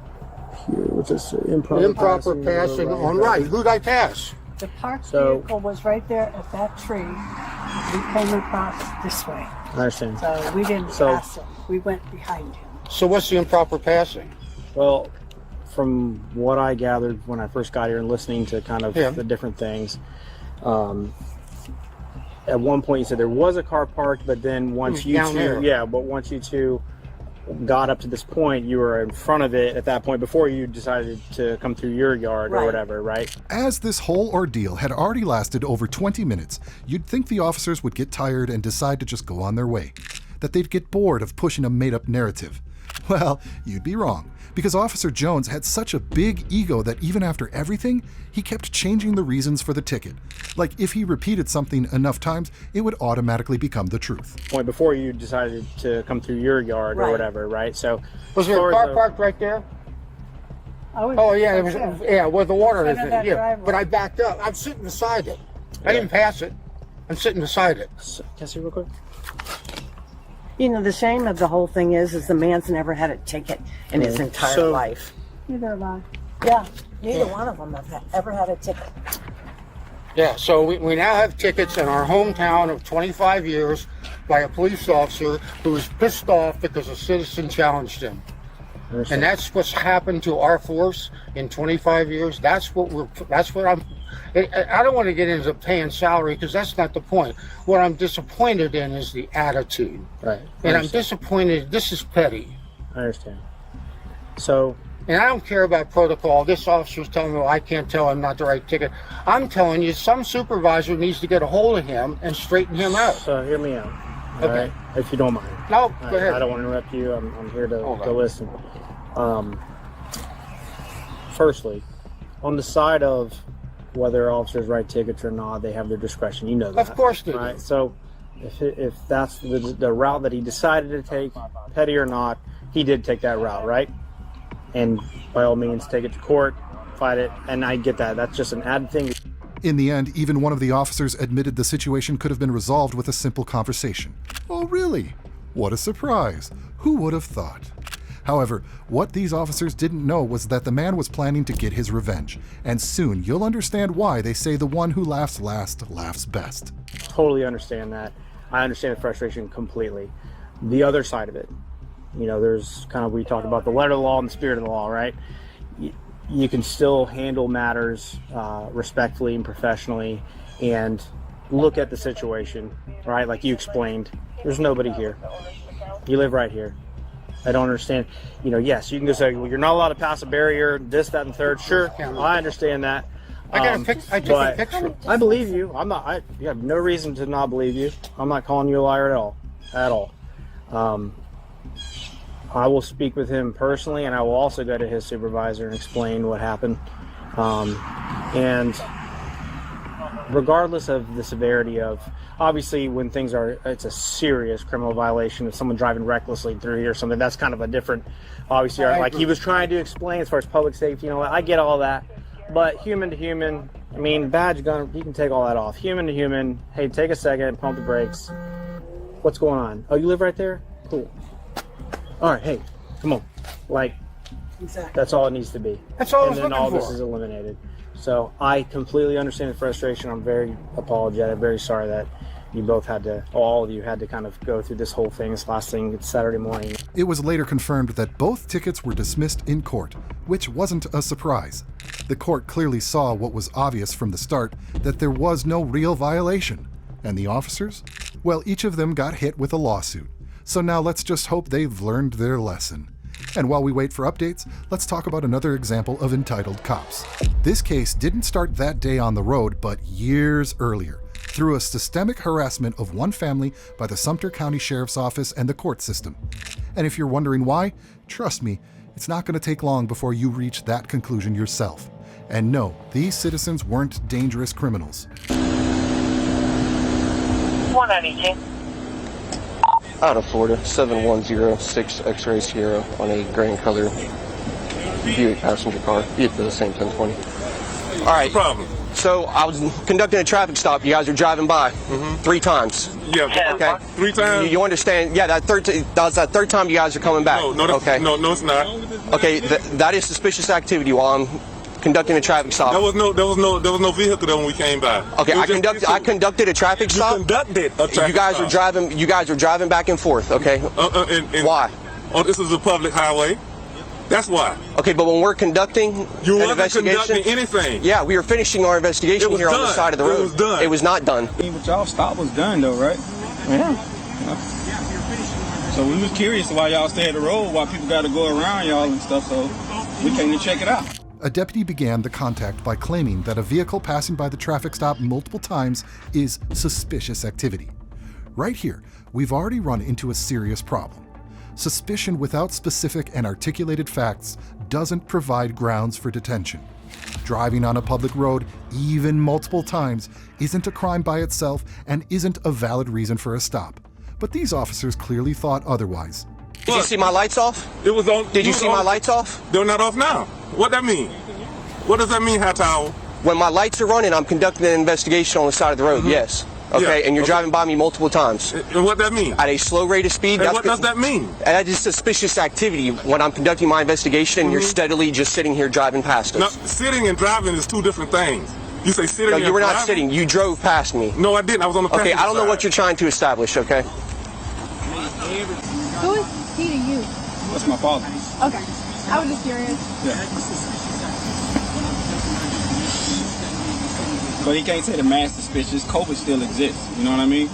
Speaker 8: here with this improper
Speaker 1: Passing on right. Who'd I pass?
Speaker 9: The parked vehicle was right there at that tree. We came across this way.
Speaker 8: I understand.
Speaker 9: So we didn't pass him. We went behind him.
Speaker 1: So what's the improper passing?
Speaker 8: Well, from what I gathered when I first got here and listening to kind of the different things, at one point you said there was a car parked, but then once you two got up to this point, you were in front of it at that point before you decided to come through your yard or whatever, right?
Speaker 6: As this whole ordeal had already lasted over 20 minutes, you'd think the officers would get tired and decide to just go on their way, that they'd get bored of pushing a made-up narrative. Well, you'd be wrong, because Officer Jones had such a big ego that even after everything, he kept changing the reasons for the ticket. Like, if he repeated something enough times, it would automatically become the truth.
Speaker 8: Point before you decided to come through your yard or whatever, right? So,
Speaker 1: was there a car parked right there? Oh yeah, it was. Yeah, where the water is. Yeah, but I backed up. I'm sitting beside it. I didn't pass it. I'm sitting beside it.
Speaker 8: Can I see real quick?
Speaker 9: You know, the shame of the whole thing is the man's never had a ticket in his entire life. Neither have I. Yeah, neither one of them have ever had a ticket.
Speaker 1: Yeah, so we now have tickets in our hometown of 25 years by a police officer who was pissed off because a citizen challenged him. And that's what's happened to our force in 25 years. I don't want to get into paying salary because that's not the point. What I'm disappointed in is the attitude.
Speaker 8: Right.
Speaker 1: And I'm disappointed. This is petty.
Speaker 8: I understand. So.
Speaker 1: And I don't care about protocol. This officer's telling me, well, I can't tell him not the right ticket. I'm telling you, some supervisor needs to get a hold of him and straighten him out.
Speaker 8: So hear me out. All right? If you don't mind.
Speaker 1: No, go ahead.
Speaker 8: I don't want to interrupt you. I'm here to listen. Firstly, on the side of whether officers write tickets or not, they have their discretion. You know that.
Speaker 1: Of course they do.
Speaker 8: Right? So if that's the route that he decided to take, petty or not, he did take that route, right? And by all means, take it to court, fight it, and I get that. That's just an added thing.
Speaker 6: In the end, even one of the officers admitted the situation could have been resolved with a simple conversation. Oh, really? What a surprise. Who would have thought? However, what these officers didn't know was that the man was planning to get his revenge. And soon you'll understand why they say the one who laughs last laughs best.
Speaker 8: Totally understand that. I understand the frustration completely. The other side of it, you know, there's kind of, we talked about the letter of the law and the spirit of the law, right? You can still handle matters respectfully and professionally and look at the situation, right? Like you explained, there's nobody here. You live right here. I don't understand. You know, yes, you can just say, well, you're not allowed to pass a barrier, this, that, and third. Sure, I understand that.
Speaker 1: I took a picture.
Speaker 8: I believe you. You have no reason to not believe you. I'm not calling you a liar at all. I will speak with him personally, and I will also go to his supervisor and explain what happened. And regardless of the severity of, obviously when things are, it's a serious criminal violation of someone driving recklessly through here or something, that's kind of a different, obviously, like he was trying to explain as far as public safety, you know, I get all that. But human to human, I mean, badge gun, you can take all that off. Human to human, hey, take a second, pump the brakes. What's going on? Oh, you live right there? Cool. All right, hey, come on. Like, that's all it needs to be.
Speaker 1: That's all I was
Speaker 8: looking for. And then all this is eliminated. So I completely understand the frustration. I'm very apologetic, very sorry that you both had to, all of you had to kind of go through this whole thing, this last thing, it's Saturday morning.
Speaker 6: It was later confirmed that both tickets were dismissed in court, which wasn't a surprise. The court clearly saw what was obvious from the start, that there was no real violation. And the officers? Well, each of them got hit with a lawsuit. So now let's just hope they've learned their lesson. And while we wait for updates, let's talk about another example of entitled cops. This case didn't start that day on the road, but years earlier, through a systemic harassment of one family by the Sumter County Sheriff's Office and the court system. And if you're wondering why, trust me, it's not going to take long before you reach that conclusion yourself. And no, these citizens weren't dangerous criminals.
Speaker 10: 192.
Speaker 2: Out of Florida, 7106 X-Ray Sierra on a gray and color Buick passenger car. Be it for the same 1020. All right.
Speaker 3: No problem.
Speaker 2: So I was conducting a traffic stop. You guys are driving by 3 times.
Speaker 3: Yeah.
Speaker 2: Okay.
Speaker 3: 3 times.
Speaker 2: You understand? Yeah. That was that third time you guys are coming back.
Speaker 3: No,
Speaker 2: okay.
Speaker 3: No, it's not.
Speaker 2: Okay. That is suspicious activity while I'm conducting a traffic stop.
Speaker 3: There was no vehicle there when we came by.
Speaker 2: Okay. I conducted a traffic stop.
Speaker 3: You conducted a traffic
Speaker 2: You guys
Speaker 3: stop.
Speaker 2: are driving. You guys are driving back and forth. Okay.
Speaker 3: And
Speaker 2: Why?
Speaker 3: Oh, this is a public highway. That's why.
Speaker 2: Okay, but when we're conducting
Speaker 3: You
Speaker 2: an
Speaker 3: wasn't
Speaker 2: investigation,
Speaker 3: conducting anything.
Speaker 2: yeah, we were finishing our investigation
Speaker 3: It was
Speaker 2: here on the
Speaker 3: done.
Speaker 2: side of the
Speaker 3: It
Speaker 2: road.
Speaker 3: was done.
Speaker 2: It was not done.
Speaker 10: But y'all stop was done though, right?
Speaker 2: Yeah.
Speaker 10: So we was curious why y'all stay at the road, why people got to go around y'all and stuff. So we came to check it out.
Speaker 6: A deputy began the contact by claiming that a vehicle passing by the traffic stop multiple times is suspicious activity. Right here, we've already run into a serious problem. Suspicion without specific and articulated facts doesn't provide grounds for detention. Driving on a public road, even multiple times, isn't a crime by itself and isn't a valid reason for a stop. But these officers clearly thought otherwise.
Speaker 2: Did you see my lights off?
Speaker 3: It was on.
Speaker 2: Did you see my lights off?
Speaker 3: They're not off now. What that mean? What does that mean, Hightower?
Speaker 2: When my lights are running, I'm conducting an investigation on the side of the road, yes. Okay,
Speaker 3: Yeah,
Speaker 2: and you're
Speaker 3: okay.
Speaker 2: driving by me multiple times.
Speaker 3: And what that mean?
Speaker 2: At a slow rate of speed.
Speaker 3: And what does that mean?
Speaker 2: That is suspicious activity when I'm conducting my investigation and you're steadily just sitting here driving past
Speaker 3: Now,
Speaker 2: us.
Speaker 3: sitting and driving is two different things. You say sitting
Speaker 2: No,
Speaker 3: and
Speaker 2: you were not
Speaker 3: driving?
Speaker 2: sitting. You drove past me.
Speaker 3: No, I didn't. I was on the
Speaker 2: Okay,
Speaker 3: passenger
Speaker 2: I don't know
Speaker 3: side.
Speaker 2: what you're trying to establish, okay?
Speaker 4: Who is he to you?
Speaker 10: That's my father.
Speaker 4: Okay. I was just curious.
Speaker 10: But he can't say the mask suspicious. COVID still exists. You know what I mean?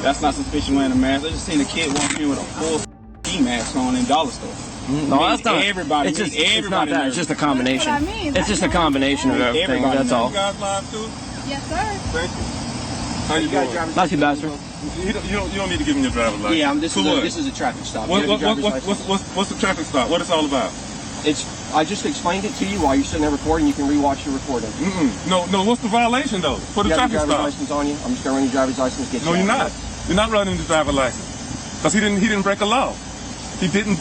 Speaker 10: That's not suspicious wearing a mask. I just seen a kid walk in with a full ski mask on in dollar store.
Speaker 8: No, that's not.
Speaker 10: Everybody.
Speaker 8: It's just
Speaker 10: everybody
Speaker 8: it's not that. It's just a combination.
Speaker 4: That's what I mean.
Speaker 8: It's just a combination of everything.
Speaker 10: Everybody
Speaker 8: That's all.
Speaker 3: You guys live too?
Speaker 4: Yes, sir.
Speaker 3: Thank you. How you doing?
Speaker 8: Not too bad, sir.
Speaker 3: You don't need to give me your driver's license. For what?
Speaker 2: This is a traffic stop.
Speaker 3: What's the traffic stop? What it's all about?
Speaker 2: I just explained it to you while you're sitting there recording. You can rewatch your recording.
Speaker 3: No. What's the violation though? For the
Speaker 2: You have your
Speaker 3: traffic
Speaker 2: driver's
Speaker 3: stop?
Speaker 2: license on you. I'm just gonna run your driver's license. Get
Speaker 3: No,
Speaker 2: you
Speaker 3: you're
Speaker 2: out
Speaker 3: not.
Speaker 2: of here.
Speaker 3: You're not running the driver's license because he didn't break a law. He didn't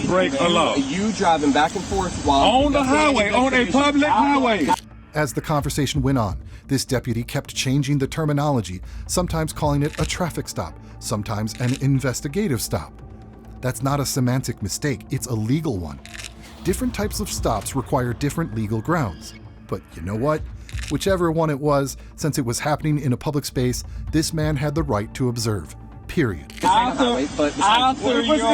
Speaker 3: break a law
Speaker 2: You driving back and forth while
Speaker 3: on the highway, on a public highway.
Speaker 6: As the conversation went on, this deputy kept changing the terminology, sometimes calling it a traffic stop, sometimes an investigative stop. That's not a semantic mistake, it's a legal one. Different types of stops require different legal grounds. But you know what? Whichever one it was, since it was happening in a public space, this man had the right to observe. Period.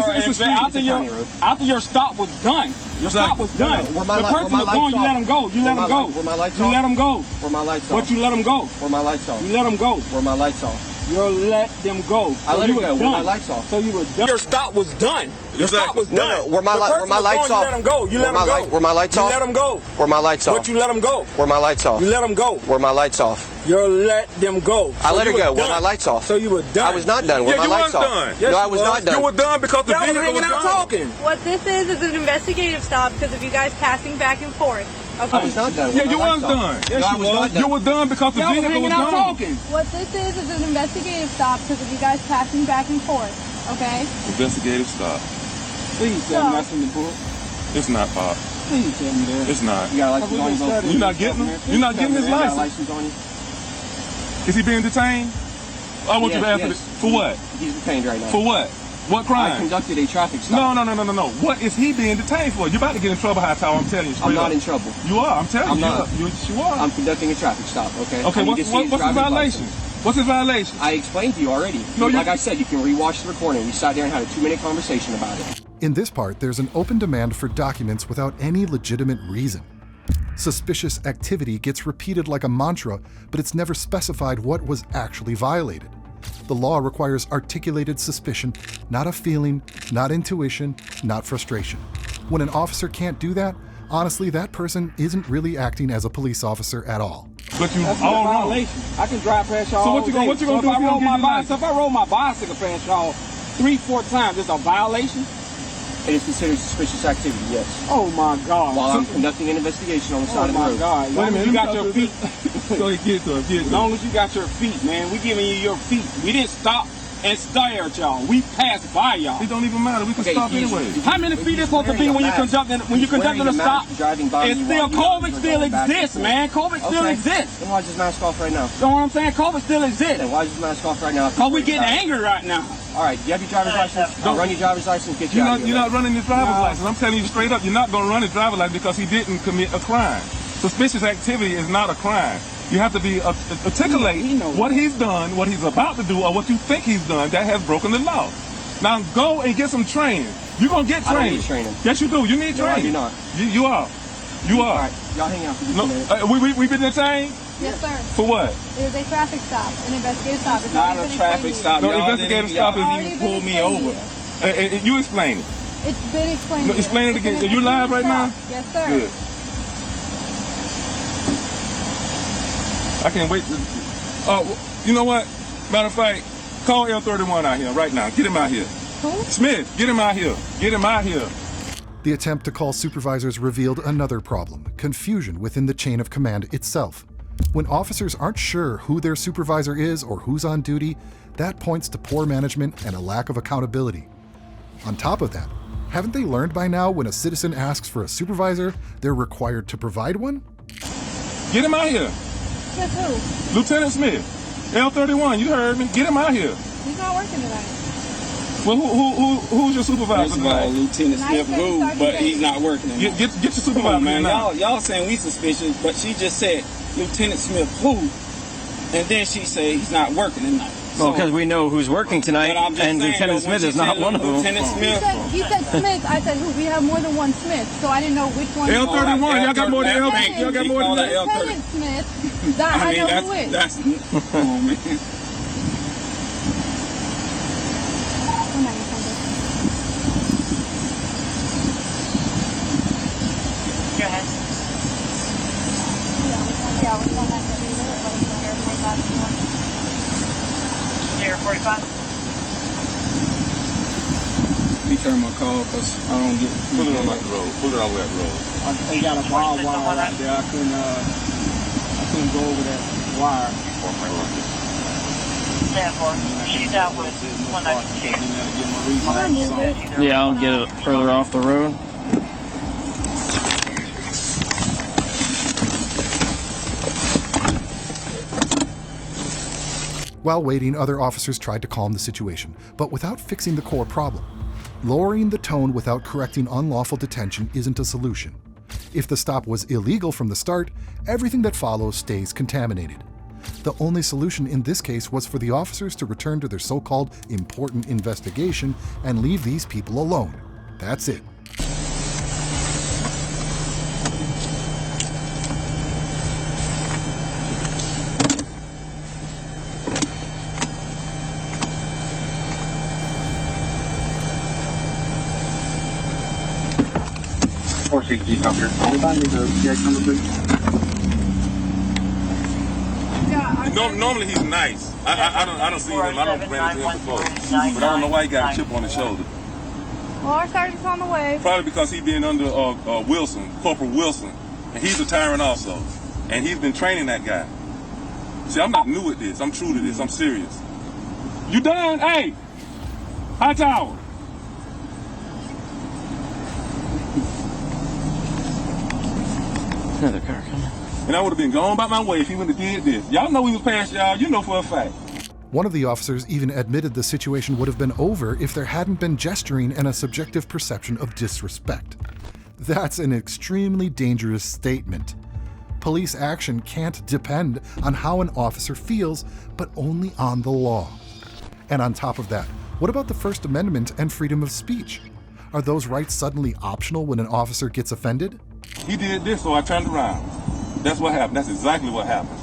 Speaker 10: After your stop was done. Your stop was done.
Speaker 2: Where my
Speaker 10: The person was
Speaker 2: lights
Speaker 10: going, you
Speaker 2: off?
Speaker 10: let him go. You let him go.
Speaker 2: Where my lights
Speaker 10: You
Speaker 2: off?
Speaker 10: let him go.
Speaker 2: Where my lights
Speaker 10: But
Speaker 2: off?
Speaker 10: you let him go.
Speaker 2: Where my lights off?
Speaker 10: You let him go.
Speaker 2: Where my lights off?
Speaker 10: You let them go.
Speaker 2: I
Speaker 10: So
Speaker 2: let
Speaker 10: you
Speaker 2: him go.
Speaker 10: was
Speaker 2: Where my
Speaker 10: done.
Speaker 2: lights off?
Speaker 10: So you were done. Your stop was done. Your stop was
Speaker 2: No,
Speaker 10: done.
Speaker 2: no. Where my
Speaker 10: The person was
Speaker 2: lights
Speaker 10: going,
Speaker 2: off?
Speaker 10: You let him go. You let him go.
Speaker 2: Where my lights off?
Speaker 10: You let him go.
Speaker 2: Where my lights off?
Speaker 10: But you let him go.
Speaker 2: Where my lights off?
Speaker 10: You let him go.
Speaker 2: Where my lights off?
Speaker 10: You let them go.
Speaker 2: I let her
Speaker 10: you
Speaker 2: go.
Speaker 10: was
Speaker 2: Where my
Speaker 10: done.
Speaker 2: lights off?
Speaker 10: So you were done.
Speaker 2: I was not done. Where
Speaker 3: Yeah,
Speaker 2: my
Speaker 3: you
Speaker 2: lights
Speaker 3: was
Speaker 2: off?
Speaker 3: done.
Speaker 10: Yes,
Speaker 2: No, I
Speaker 10: you
Speaker 2: was not done.
Speaker 3: You were done because the
Speaker 10: Y'all was
Speaker 3: vehicle
Speaker 10: hanging
Speaker 3: was
Speaker 10: out
Speaker 3: done.
Speaker 10: talking.
Speaker 4: What this is an investigative stop because of you guys passing back and forth. Okay.
Speaker 2: I was not done.
Speaker 3: Yeah,
Speaker 2: Where
Speaker 3: you
Speaker 2: my
Speaker 3: was
Speaker 2: lights off?
Speaker 3: done.
Speaker 10: Yes,
Speaker 2: No, I
Speaker 10: you
Speaker 2: was not
Speaker 10: was.
Speaker 2: done.
Speaker 3: You were done because the
Speaker 10: Y'all was
Speaker 3: vehicle
Speaker 10: hanging
Speaker 3: was
Speaker 10: out
Speaker 3: done.
Speaker 10: talking.
Speaker 4: What this is an investigative stop because of you guys passing back and forth. Okay.
Speaker 3: Investigative stop.
Speaker 10: Please tell me that's in the book.
Speaker 3: It's not, Pop.
Speaker 10: Please tell me that.
Speaker 3: It's not.
Speaker 2: You got a license on you, bro?
Speaker 3: You're not getting him? You're not getting his
Speaker 2: You got a
Speaker 3: license.
Speaker 2: license on you?
Speaker 3: Is he being detained? I want you to
Speaker 2: Yes,
Speaker 3: answer
Speaker 2: yes.
Speaker 3: this. For what?
Speaker 2: He's detained right now.
Speaker 3: For what? What
Speaker 2: I
Speaker 3: crime?
Speaker 2: conducted a traffic stop.
Speaker 3: No. What is he being detained for? You're about to get in trouble, Hightower. I'm telling you straight
Speaker 2: I'm not
Speaker 3: up.
Speaker 2: in trouble.
Speaker 3: You are. I'm telling
Speaker 2: I'm
Speaker 3: you.
Speaker 2: not.
Speaker 3: You are.
Speaker 2: I'm conducting a traffic stop, okay?
Speaker 3: Okay,
Speaker 2: I need
Speaker 3: what's
Speaker 2: to see
Speaker 3: his
Speaker 2: driver's
Speaker 3: violation?
Speaker 2: license.
Speaker 3: What's his violation?
Speaker 2: I explained to you already.
Speaker 3: No,
Speaker 2: like I said, you can rewatch the recording. We sat there and had a 2-minute conversation about it.
Speaker 6: In this part, there's an open demand for documents without any legitimate reason. Suspicious activity gets repeated like a mantra, but it's never specified what was actually violated. The law requires articulated suspicion, not a feeling, not intuition, not frustration. When an officer can't do that, honestly, that person isn't really acting as a police officer at all.
Speaker 3: But you
Speaker 10: That's
Speaker 3: all
Speaker 10: a
Speaker 3: wrong.
Speaker 10: violation. I can drive past y'all.
Speaker 3: So what
Speaker 10: all
Speaker 3: you gonna-
Speaker 10: day.
Speaker 3: what you gonna
Speaker 10: So
Speaker 3: do
Speaker 10: if
Speaker 3: if
Speaker 10: I
Speaker 3: you
Speaker 10: roll
Speaker 3: don't
Speaker 10: my
Speaker 3: get your
Speaker 10: bicycle? If I roll my bicycle past y'all 3-4 times, it's a violation.
Speaker 2: It is considered suspicious activity, yes.
Speaker 10: Oh my God!
Speaker 2: While I'm conducting an investigation on the
Speaker 10: Oh
Speaker 2: side of the
Speaker 10: my
Speaker 2: road.
Speaker 10: God! As long as you got your feet.
Speaker 3: Go ahead, get to him. Get
Speaker 10: As
Speaker 3: to him.
Speaker 10: long as you got your feet, man. We giving you your feet. We didn't stop and stare at y'all. We passed by y'all.
Speaker 3: It don't even matter. We can
Speaker 2: Okay,
Speaker 3: stop
Speaker 2: he's-
Speaker 3: anyway.
Speaker 10: How many feet is supposed to be when you're conducting a stop?
Speaker 2: Driving by
Speaker 10: It's
Speaker 2: you
Speaker 10: still
Speaker 2: while you
Speaker 10: COVID
Speaker 2: are
Speaker 10: still
Speaker 2: going back and
Speaker 10: exists,
Speaker 2: forth.
Speaker 10: man. COVID still
Speaker 2: Okay.
Speaker 10: exists.
Speaker 2: Then why is his mask off right now?
Speaker 10: You know what I'm saying? COVID still exists.
Speaker 2: Then why is his mask off right now?
Speaker 10: Cause we getting angry right now.
Speaker 2: All right, you have your driver's license?
Speaker 3: Don't-
Speaker 2: Run your driver's license, get you
Speaker 3: You're
Speaker 2: out
Speaker 3: not,
Speaker 2: of here.
Speaker 3: you're not running his driver's
Speaker 10: No.
Speaker 3: license. I'm telling you straight up, you're not going to run his driver's license because he didn't commit a crime. Suspicious activity is not a crime. You have to be articulate
Speaker 10: He knows
Speaker 3: what
Speaker 10: that.
Speaker 3: he's done, what he's about to do, or what you think he's done that has broken the law. Now go and get some training. You're gonna get
Speaker 2: I don't
Speaker 3: training.
Speaker 2: need training.
Speaker 3: Yes, you do. You need
Speaker 2: No, I
Speaker 3: training.
Speaker 2: do not.
Speaker 3: You are. You are.
Speaker 2: All right, y'all hang out for just
Speaker 3: No,
Speaker 2: a minute.
Speaker 3: we been detained
Speaker 4: Yes, sir.
Speaker 3: for what?
Speaker 4: It was a traffic stop, an investigative stop. It's
Speaker 10: Not
Speaker 4: already
Speaker 10: a
Speaker 4: been
Speaker 10: traffic
Speaker 4: explained
Speaker 10: stop.
Speaker 3: No,
Speaker 10: Y'all
Speaker 3: investigative
Speaker 10: didn't-
Speaker 3: stop
Speaker 10: y'all
Speaker 3: is-
Speaker 10: didn't even pull me over.
Speaker 3: You explain it.
Speaker 4: to you. It's been explained.
Speaker 3: No,
Speaker 4: to you.
Speaker 3: explain it
Speaker 4: It's
Speaker 3: again.
Speaker 4: an
Speaker 3: Are you live right now?
Speaker 4: investigative stop. Yes, sir.
Speaker 3: Good. I can't wait. You know what? Matter of fact, call L31 out here right now. Get him out here.
Speaker 4: Who?
Speaker 3: Smith, get him out here. Get him out here.
Speaker 6: The attempt to call supervisors revealed another problem: confusion within the chain of command itself. When officers aren't sure who their supervisor is or who's on duty, that points to poor management and a lack of accountability. On top of that, haven't they learned by now when a citizen asks for a supervisor, they're required to provide one?
Speaker 3: Get him out here.
Speaker 4: Guess who?
Speaker 3: Lieutenant Smith, L31, you heard me. Get him out here.
Speaker 4: He's not working tonight.
Speaker 3: Well, who's your supervisor
Speaker 10: First of all,
Speaker 3: tonight?
Speaker 10: Lieutenant
Speaker 4: Nice
Speaker 10: Smith rude,
Speaker 4: Sergeant
Speaker 10: but
Speaker 4: Davis.
Speaker 10: he's not working anymore.
Speaker 3: Get your
Speaker 10: Come
Speaker 3: supervisor
Speaker 10: on, man.
Speaker 3: now.
Speaker 10: Y'all saying we suspicious, but she just said Lieutenant Smith who, and then she said he's not working tonight.
Speaker 2: Well, because we know who's working tonight,
Speaker 10: But I'm just
Speaker 2: and
Speaker 10: saying,
Speaker 2: Lieutenant
Speaker 10: though, when
Speaker 2: Smith
Speaker 10: she
Speaker 2: is not
Speaker 10: said
Speaker 2: one of them.
Speaker 10: Lieutenant Smith.
Speaker 4: He said Smith. I said who? We have more than one Smith, so I didn't know which one.
Speaker 3: L31, y'all got more than
Speaker 10: L-
Speaker 3: L. Y'all got more than that.
Speaker 4: Lieutenant Smith. That I know who is.
Speaker 10: that's come on, man.
Speaker 4: I'm not gonna come Yeah, which one has to be there, but it's here, 45.
Speaker 10: He turned my call because I don't get.
Speaker 3: Put it on that road. Put it on that road.
Speaker 10: They got a barbed wire right there. I couldn't go over that wire.
Speaker 11: She's out with 192.
Speaker 2: Yeah, I'll get it further off the road.
Speaker 6: While waiting, other officers tried to calm the situation, but without fixing the core problem. Lowering the tone without correcting unlawful detention isn't a solution. If the stop was illegal from the start, everything that follows stays contaminated. The only solution in this case was for the officers to return to their so-called important investigation and leave these people alone. That's it.
Speaker 3: Normally he's nice. I don't see him. I don't run into him before. But I don't know why he got a chip on his shoulder.
Speaker 4: Well, our sergeant's on the way.
Speaker 3: Probably because he's been under Wilson, Corporal Wilson, and he's a tyrant also. And he's been training that guy. See, I'm not new at this. I'm true to this. I'm serious. You done? Hey! High tower!
Speaker 2: Another car coming.
Speaker 3: And I would have been gone about my way if he wouldn't have did this. Y'all know we was past y'all. You know for a fact.
Speaker 6: One of the officers even admitted the situation would have been over if there hadn't been gesturing and a subjective perception of disrespect. That's an extremely dangerous statement. Police action can't depend on how an officer feels, but only on the law. And on top of that, what about the First Amendment and freedom of speech? Are those rights suddenly optional when an officer gets offended?
Speaker 3: He did this, so I turned around. That's what happened. That's exactly what happened.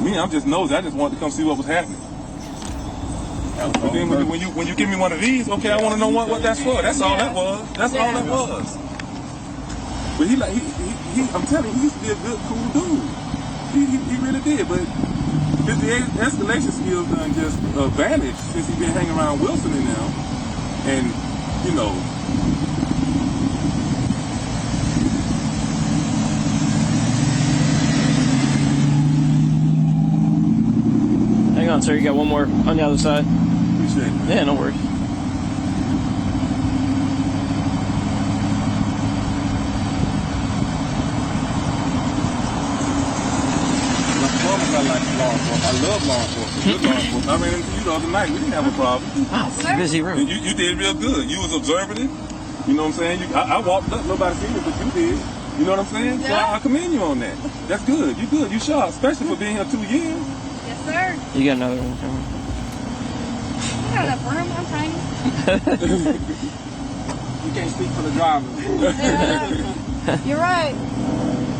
Speaker 3: Me, I'm just nosy. I just wanted to come see what was happening. But then when you give me one of these, okay, I want to know what that's for. That's all that was. That's all that was. But he I'm telling you, he used to be a good, cool dude. He really did. But his escalation skills done just vanished since he been hanging around Wilson and them. And you know.
Speaker 2: Hang on, sir. You got one more on the other side.
Speaker 3: Appreciate it.
Speaker 2: Yeah, no worries.
Speaker 3: I love law enforcement. Good law enforcement. I ran into you the other night. We didn't have a problem.
Speaker 2: Wow, it's a busy room.
Speaker 3: And you did real good. You was observative. You know what I'm saying? I walked up, nobody seen it, but you did. You know what I'm saying? So I commend you on that. That's good. You good. You sharp, especially for being here 2 years.
Speaker 4: Yes, sir.
Speaker 2: You got another one coming.
Speaker 4: got enough room. I'm tiny.
Speaker 10: You can't speak for the driver.
Speaker 4: Yeah. You're right.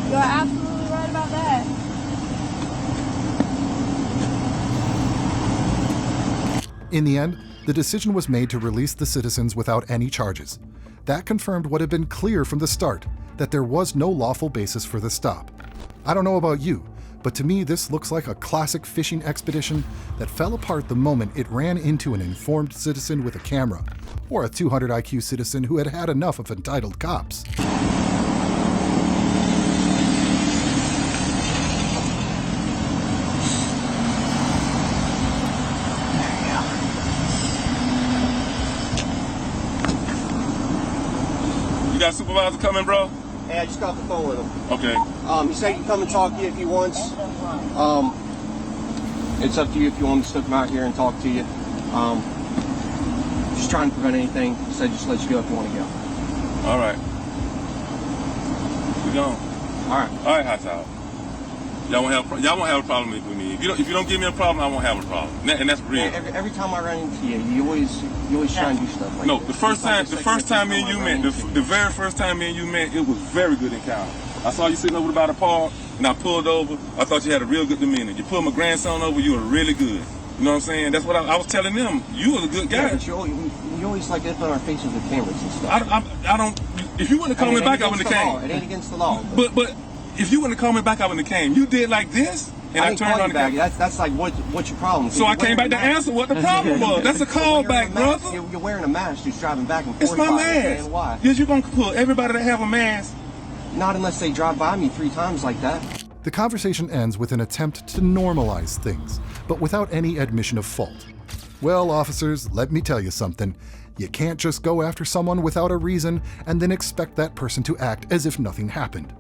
Speaker 4: You're absolutely right about that.
Speaker 6: In the end, the decision was made to release the citizens without any charges. That confirmed what had been clear from the start, that there was no lawful basis for the stop. I don't know about you, but to me this looks like a classic fishing expedition that fell apart the moment it ran into an informed citizen with a camera, or a 200 IQ citizen who had had enough of entitled cops.
Speaker 3: You got a supervisor coming, bro?
Speaker 2: Hey, I just got the phone with him.
Speaker 3: Okay.
Speaker 2: He said he can come and talk to you if he wants. It's up to you if you want me to stick him out here and talk to you. Just trying to prevent anything. He said just let you go if you want to go.
Speaker 3: All right. We gone.
Speaker 2: All right.
Speaker 3: All right, hot towel. Y'all won't have a problem with me. If you don't give me a problem, I won't have a problem. And that's real.
Speaker 2: Every time I run into you, you always try and do stuff like
Speaker 3: no,
Speaker 2: this.
Speaker 3: the first time me and you met, the very first time me and you met, it was very good encounter. I saw you sitting over by the park, and I pulled over. I thought you had a real good demeanor. You pulled my grandson over, you were really good. You know what I'm saying? That's what I was telling them. You was a good guy.
Speaker 2: Yeah, but you always like up on our faces with cameras and stuff.
Speaker 3: I don't. If you wouldn't have called me back, I wouldn't have came.
Speaker 2: It ain't against the law.
Speaker 3: But if you wouldn't have called me back, I wouldn't have came. You did like this, and I turned on the back.
Speaker 2: That's like what's your problem?
Speaker 3: So I came back to answer what the problem was. That's a call back, brother.
Speaker 2: You're wearing a mask. Just driving back and forth.
Speaker 3: It's my mask.
Speaker 2: Why?
Speaker 3: Because you're gonna pull everybody that have a mask.
Speaker 2: Not unless they drive by me 3 times like that.
Speaker 6: The conversation ends with an attempt to normalize things, but without any admission of fault. Well, officers, let me tell you something. You can't just go after someone without a reason and then expect that person to act as if nothing happened.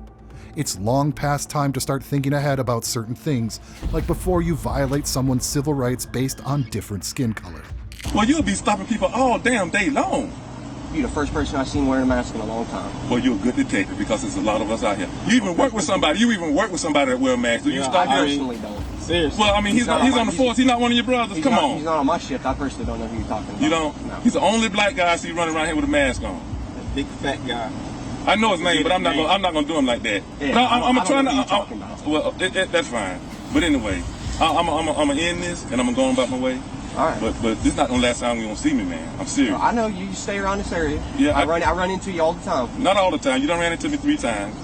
Speaker 6: It's long past time to start thinking ahead about certain things, like before you violate someone's civil rights based on different skin color.
Speaker 3: Well, you'll be stopping people all damn day long.
Speaker 2: You're the first person I've seen wearing a mask in a long time.
Speaker 3: Well, you're a good detective because there's a lot of us out here. You even work with somebody. that wear a mask. Do you stop
Speaker 2: I
Speaker 3: here?
Speaker 2: personally don't.
Speaker 3: Seriously. Well, I mean, he's on the force. He's not one of your brothers. Come on.
Speaker 2: He's not on my shift. I personally don't know who you're talking about.
Speaker 3: You don't?
Speaker 2: No.
Speaker 3: He's the only black guy I see running around here with a mask on.
Speaker 10: That big fat guy.
Speaker 3: I know his name, but I'm not gonna do him like that.
Speaker 2: Yeah,
Speaker 3: No, I'm trying to.
Speaker 2: talking about.
Speaker 3: Well, that's fine. But anyway, I'm gonna end this and I'm gonna go on about my way.
Speaker 2: All right.
Speaker 3: But this is not the last time you gonna see me, man. I'm serious.
Speaker 2: I know you stay around this area.
Speaker 3: Yeah,
Speaker 2: I run into you all the time.
Speaker 3: Not all the time. You done ran into me 3 times.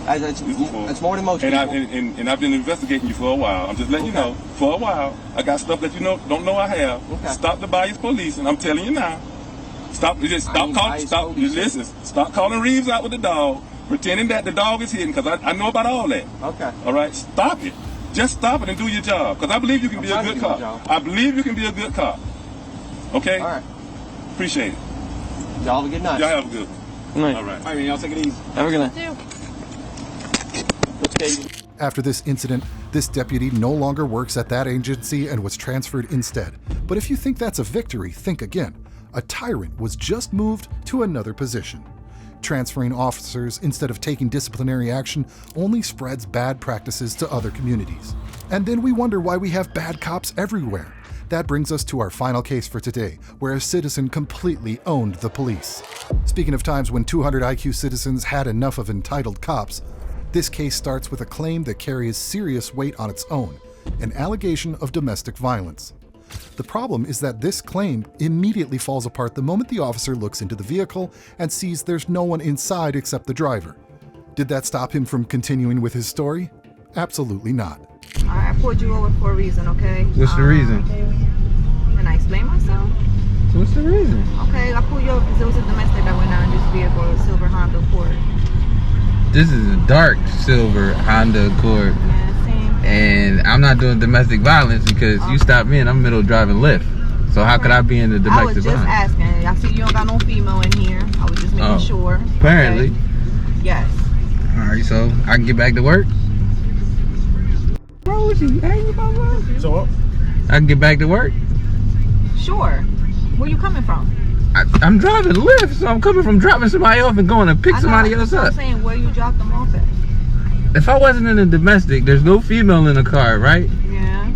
Speaker 2: That's more than most people.
Speaker 3: And I've been investigating you for a while. I'm just letting you know. For a while, I got stuff that you don't know I have.
Speaker 2: Okay.
Speaker 3: Stop the bias police, and I'm telling you now. Stop calling Reeves out with the dog, pretending that the dog is hidden, because I know about all that.
Speaker 2: Okay.
Speaker 3: All right, stop it. Just stop it and do your job, because I believe you can be a good cop. I believe you can be a good cop. Okay?
Speaker 2: All right.
Speaker 3: Appreciate it.
Speaker 2: Y'all have a good night.
Speaker 3: Y'all have a good one. All right.
Speaker 10: All right, man, y'all take it easy.
Speaker 9: Have a good night.
Speaker 6: After this incident, this deputy no longer works at that agency and was transferred instead. But if you think that's a victory, think again. A tyrant was just moved to another position. Transferring officers instead of taking disciplinary action only spreads bad practices to other communities. And then we wonder why we have bad cops everywhere. That brings us to our final case for today, where a citizen completely owned the police. Speaking of times when 200 IQ citizens had enough of entitled cops, this case starts with a claim that carries serious weight on its own, an allegation of domestic violence. The problem is that this claim immediately falls apart the moment the officer looks into the vehicle and sees there's no one inside except the driver. Did that stop him from continuing with his story? Absolutely not.
Speaker 12: I pulled you over for a reason, okay?
Speaker 13: What's the reason?
Speaker 12: Can I explain myself?
Speaker 13: What's the reason?
Speaker 12: Okay, I pulled you over because there was a domestic that went on in this vehicle, a silver Honda Accord.
Speaker 13: This is a dark silver Honda Accord.
Speaker 12: Yeah, same.
Speaker 13: And I'm not doing domestic violence because you stopped me and I'm middle driving Lyft. So how could I be in the domestic
Speaker 12: I was just
Speaker 13: violence?
Speaker 12: asking. I see you don't got no female in here. I was just making sure.
Speaker 13: Apparently.
Speaker 12: Okay? Yes.
Speaker 13: Alright, so I can get back to work? Bro, what you angry about, bro?
Speaker 5: So
Speaker 13: I can get back to work?
Speaker 12: Sure. Where you coming from?
Speaker 13: I'm driving Lyft, so I'm coming from dropping somebody off and going to pick somebody else up.
Speaker 12: I'm saying where you dropped them off at.
Speaker 13: If I wasn't in a domestic, there's no female in the car, right?
Speaker 12: Yeah.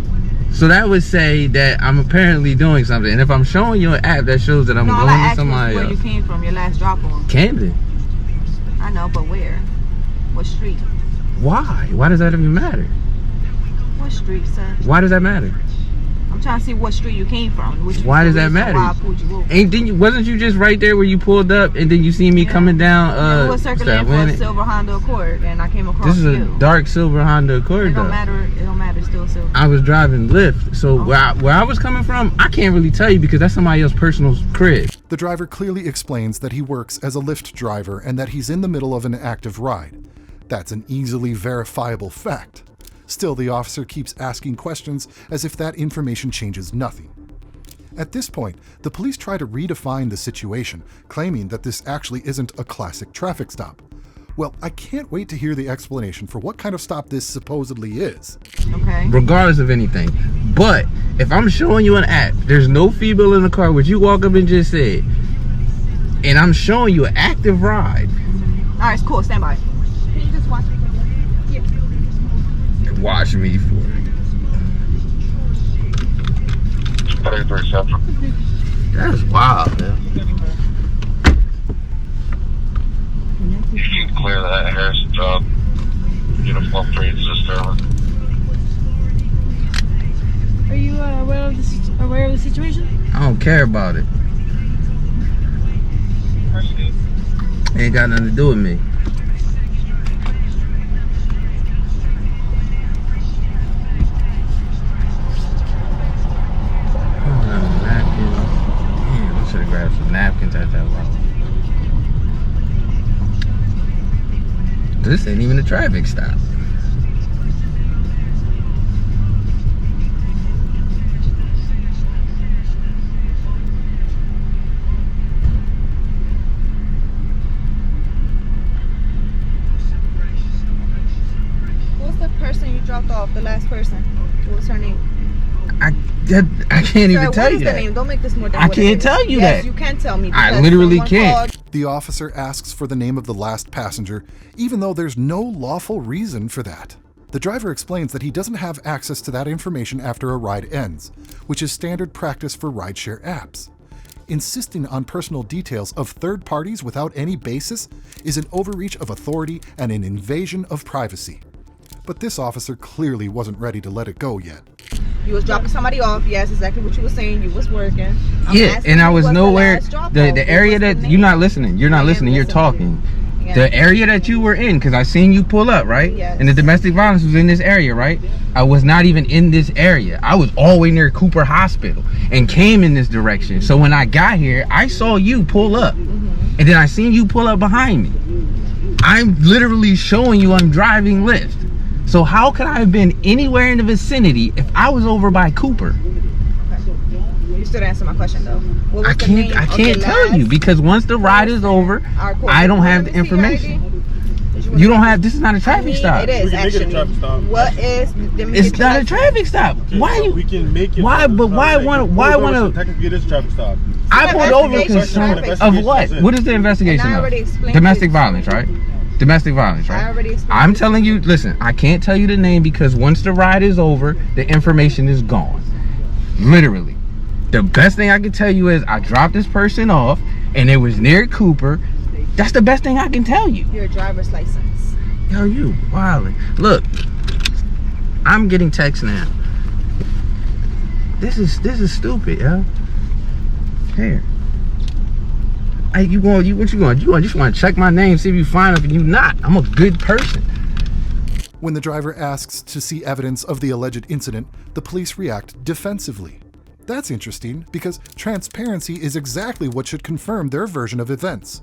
Speaker 13: So that would say that I'm apparently doing something. And if I'm showing you an app that shows that I'm
Speaker 12: No,
Speaker 13: going
Speaker 12: all I
Speaker 13: to
Speaker 12: asked was
Speaker 13: somebody
Speaker 12: where
Speaker 13: else.
Speaker 12: you came from, your last drop off.
Speaker 13: Camden.
Speaker 12: I know, but where? What street?
Speaker 13: Why? Why does that even matter?
Speaker 12: What street, sir?
Speaker 13: Why does that matter?
Speaker 12: I'm trying to see what street you came from.
Speaker 13: Why does that matter?
Speaker 12: Why I pulled you over.
Speaker 13: Wasn't you just right there where you pulled up and then you see me coming down?
Speaker 12: We were circulating for a silver Honda Accord, and I came across
Speaker 13: This is
Speaker 12: you.
Speaker 13: a dark silver Honda Accord.
Speaker 12: It don't
Speaker 13: though.
Speaker 12: matter. It don't matter. It's still silver.
Speaker 13: I was driving Lyft, so where I was coming from, I can't really tell you because that's somebody else's personal crib.
Speaker 6: The driver clearly explains that he works as a Lyft driver and that he's in the middle of an active ride. That's an easily verifiable fact. Still, the officer keeps asking questions as if that information changes nothing. At this point, the police try to redefine the situation, claiming that this actually isn't a classic traffic stop. Well, I can't wait to hear the explanation for what kind of stop this supposedly is.
Speaker 12: Okay.
Speaker 13: Regardless of anything. But if I'm showing you an app, there's no female in the car, which you walk up and just said, and I'm showing you an active ride.
Speaker 12: All right, it's cool. Stand by. Can you just watch me? Yeah.
Speaker 13: Watch me for it. That's wild, man.
Speaker 14: You can clear that Harrison job. Uniform 3 sister.
Speaker 12: Are you aware of the situation?
Speaker 13: I don't care about it. Ain't got nothing to do with me. Grab some napkins at that level. This ain't even a traffic stop.
Speaker 12: What's the person you dropped off? The last person. What was her name?
Speaker 13: I can't even tell you that.
Speaker 12: Name? Don't make this more than
Speaker 13: I can't tell you that.
Speaker 12: Yes, you can tell me.
Speaker 13: I literally can't.
Speaker 6: The officer asks for the name of the last passenger, even though there's no lawful reason for that. The driver explains that he doesn't have access to that information after a ride ends, which is standard practice for rideshare apps. Insisting on personal details of third parties without any basis is an overreach of authority and an invasion of privacy. But this officer clearly wasn't ready to let it go yet.
Speaker 12: You was dropping somebody off. Yes, exactly what you were saying. You was working.
Speaker 13: Yeah, and I was nowhere. The area that you're not listening. You're not listening. You're talking. Yeah. The area that you were in, because I seen you pull up, right?
Speaker 12: Yes.
Speaker 13: And the domestic violence was in this area, right? I was not even in this area. I was all the way near Cooper Hospital and came in this direction. So when I got here, I saw you pull up, and then I seen you pull up behind me. I'm literally showing you I'm driving Lyft. So how could I have been anywhere in the vicinity if I was over by Cooper?
Speaker 12: You still answer my question though.
Speaker 13: I can't tell you because once the ride is over, I don't have the information. You don't have. This is not a traffic stop.
Speaker 12: It is actually. What is?
Speaker 13: It's not a traffic stop. Why you?
Speaker 15: We can make it.
Speaker 13: Why? But why want? Why want to?
Speaker 15: Technically, it is a traffic stop.
Speaker 13: I pulled over because of what? What is the investigation of? Domestic violence, right? Domestic violence, right?
Speaker 12: I already explained.
Speaker 13: I'm telling you, listen, I can't tell you the name because once the ride is over, the information is gone. Literally. The best thing I can tell you is I dropped this person off and it was near Cooper. That's the best thing I can tell you.
Speaker 12: Your driver's license.
Speaker 13: Yo, you wildin'. Look, I'm getting texts now. This is stupid, yo. Here. Hey, what you going? You just want to check my name, see if you find it, and you not. I'm a good person.
Speaker 6: When the driver asks to see evidence of the alleged incident, the police react defensively. That's interesting because transparency is exactly what should confirm their version of events.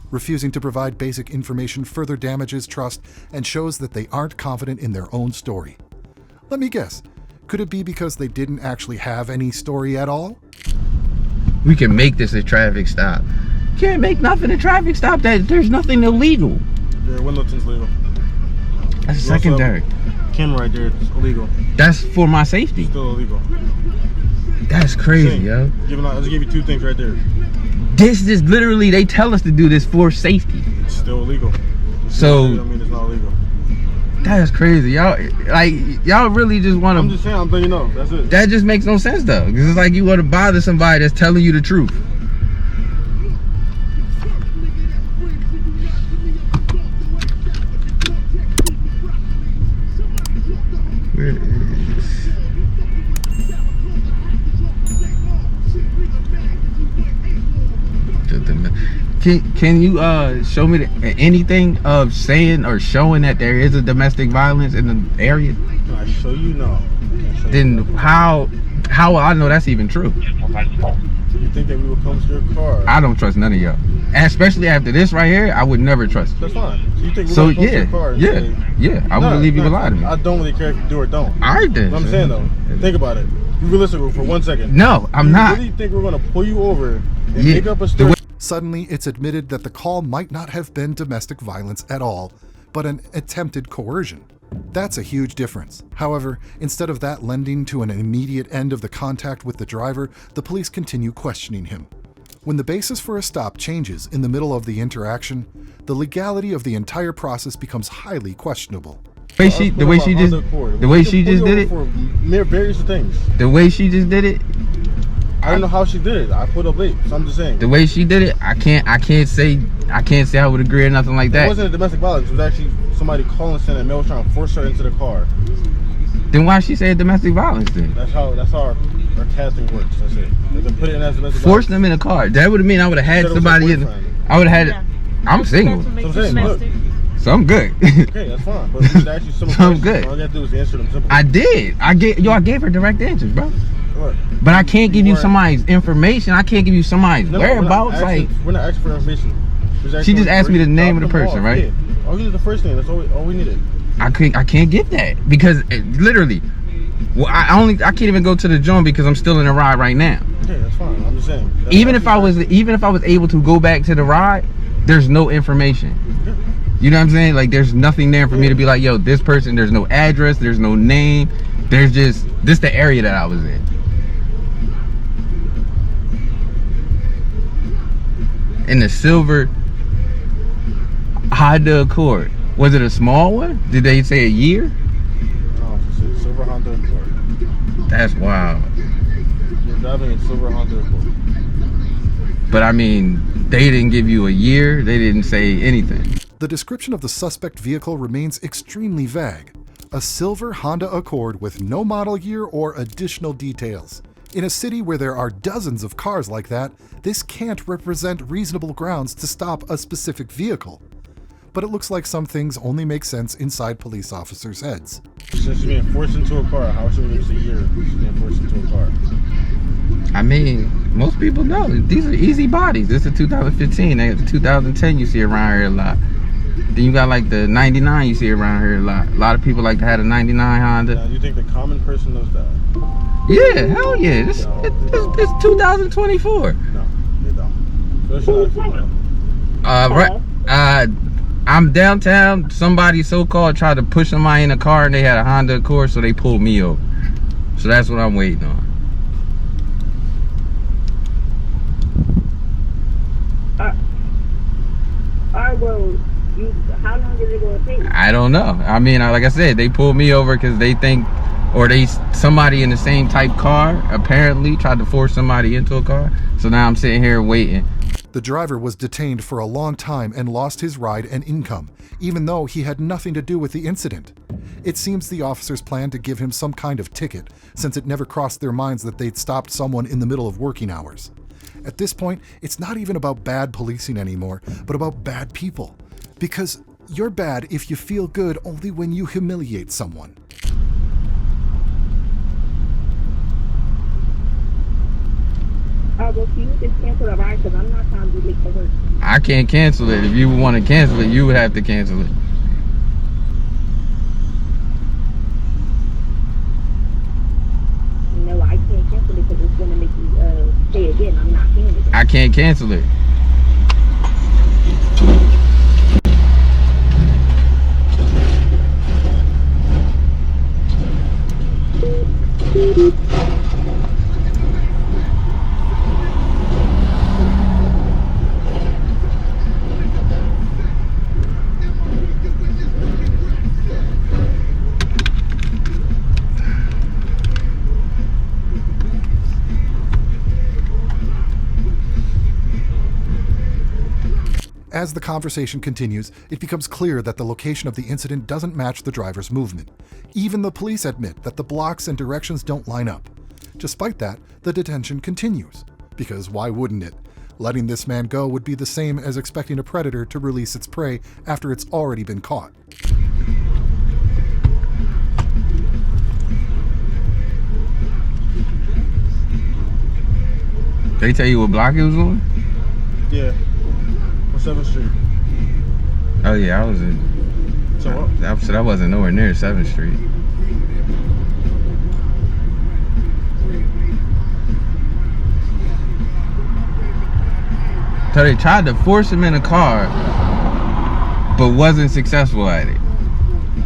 Speaker 6: Refusing to provide basic information further damages trust and shows that they aren't confident in their own story. Let me guess, could it be because they didn't actually have any story at all?
Speaker 13: We can make this a traffic stop. You can't make nothing a traffic stop. There's nothing illegal.
Speaker 15: Yeah, Windleton's legal.
Speaker 13: That's secondary.
Speaker 15: Camera right there, it's illegal.
Speaker 13: That's for my safety.
Speaker 15: It's still illegal.
Speaker 13: That's crazy, yo.
Speaker 15: I just gave you two things right there.
Speaker 13: This is literally, they tell us to do this for safety.
Speaker 15: It's still illegal.
Speaker 13: So,
Speaker 15: I mean, it's not illegal.
Speaker 13: That's crazy. Y'all really just want to.
Speaker 15: I'm just saying, I'm letting you know. That's it.
Speaker 13: That just makes no sense though. Because it's like you want to bother somebody that's telling you the truth. Where is... Can you show me anything of saying or showing that there is a domestic violence in the area?
Speaker 15: Can I show you? No.
Speaker 13: Then how will I know that's even true?
Speaker 15: You think that we would come to your car?
Speaker 13: I don't trust none of y'all. And especially after this right here, I would never trust you.
Speaker 15: That's fine. So you think we're gonna come to your car and say,
Speaker 13: I wouldn't believe you would lie to me.
Speaker 15: I don't really care if you do or don't.
Speaker 13: Alright then.
Speaker 15: What I'm saying though, think about it. You realistic for 1 second.
Speaker 13: No, I'm not.
Speaker 15: You really think we're gonna pull you over and make up a story?
Speaker 6: Suddenly, it's admitted that the call might not have been domestic violence at all, but an attempted coercion. That's a huge difference. However, instead of that lending to an immediate end of the contact with the driver, the police continue questioning him. When the basis for a stop changes in the middle of the interaction, the legality of the entire process becomes highly questionable.
Speaker 13: The way she just did it?
Speaker 15: For various things.
Speaker 13: The way she just did it?
Speaker 15: I don't know how she did it. I put up late, so I'm just saying.
Speaker 13: The way she did it, I can't say I would agree or nothing like that.
Speaker 15: It wasn't a domestic violence. It was actually somebody calling saying that Mel was trying to force her into the car.
Speaker 13: Then why she say domestic violence then?
Speaker 15: That's how our casting works. That's it. They can put it in as domestic
Speaker 13: Force
Speaker 15: violence.
Speaker 13: them in a car. That would have mean I would have had somebody in. I would have had. I'm single.
Speaker 15: So I'm saying, look.
Speaker 13: So I'm good.
Speaker 15: Okay, that's fine. But you ask you some
Speaker 13: I'm good.
Speaker 15: All you gotta do is answer them simply.
Speaker 13: I did. I gave her direct answers, bro.
Speaker 15: What?
Speaker 13: But I can't give you somebody's information. I can't give you somebody's whereabouts.
Speaker 15: We're not asking for information.
Speaker 13: She just asked me the name of the person, right?
Speaker 15: Yeah. All you did the first thing. That's all we needed.
Speaker 13: I can't get that because literally, well, I can't even go to the joint because I'm still in the ride right now.
Speaker 15: Okay, that's fine. I'm just saying.
Speaker 13: Even if I was able to go back to the ride, there's no information.
Speaker 15: Yeah.
Speaker 13: You know what I'm saying? Like there's nothing there for me to be like, yo, this person. There's no address. There's no name. There's just this the area that I was in. In the silver Honda Accord. Was it a small one? Did they say a year?
Speaker 15: No, she said silver Honda Accord.
Speaker 13: That's wild.
Speaker 15: You're driving a silver Honda Accord.
Speaker 13: But I mean, they didn't give you a year. They didn't say anything.
Speaker 6: The description of the suspect vehicle remains extremely vague. A silver Honda Accord with no model year or additional details. In a city where there are dozens of cars like that, this can't represent reasonable grounds to stop a specific vehicle. But it looks like some things only make sense inside police officers' heads.
Speaker 15: Since she's being forced into a car, how should we give us a year she's being forced into a car?
Speaker 13: I mean, most people know these are easy bodies. This is 2015. They got the 2010 you see around here a lot. Then you got like the 99 you see around here a lot. A lot of people like to have a 99 Honda.
Speaker 15: Now, you think the common person knows that?
Speaker 13: Yeah, hell yeah. It's 2024.
Speaker 15: No, they don't. So
Speaker 13: I'm downtown. Somebody so-called tried to push somebody in a car and they had a Honda Accord, so they pulled me over. So that's what I'm waiting on.
Speaker 16: How long is it going to take?
Speaker 13: I don't know. I mean, like I said, they pulled me over because they think, or somebody in the same type car apparently tried to force somebody into a car. So now I'm sitting here waiting.
Speaker 6: The driver was detained for a long time and lost his ride and income, even though he had nothing to do with the incident. It seems the officers planned to give him some kind of ticket, since it never crossed their minds that they'd stopped someone in the middle of working hours. At this point, it's not even about bad policing anymore, but about bad people. Because you're bad if you feel good only when you humiliate someone.
Speaker 16: Well, can you just cancel the ride? Because I'm not trying to be late for work.
Speaker 13: I can't cancel it. If you want to cancel it, you would have to cancel it.
Speaker 16: No, I can't cancel it because it's going to make you pay again. I'm not paying it.
Speaker 13: I can't cancel it.
Speaker 6: As the conversation continues, it becomes clear that the location of the incident doesn't match the driver's movement. Even the police admit that the blocks and directions don't line up. Despite that, the detention continues. Because why wouldn't it? Letting this man go would be the same as expecting a predator to release its prey after it's already been caught.
Speaker 13: They tell you what block it was on?
Speaker 15: Yeah. On 7th Street.
Speaker 13: Oh yeah, I was in.
Speaker 15: So what?
Speaker 13: I wasn't nowhere near 7th Street. So they tried to force him in a car, but wasn't successful at it.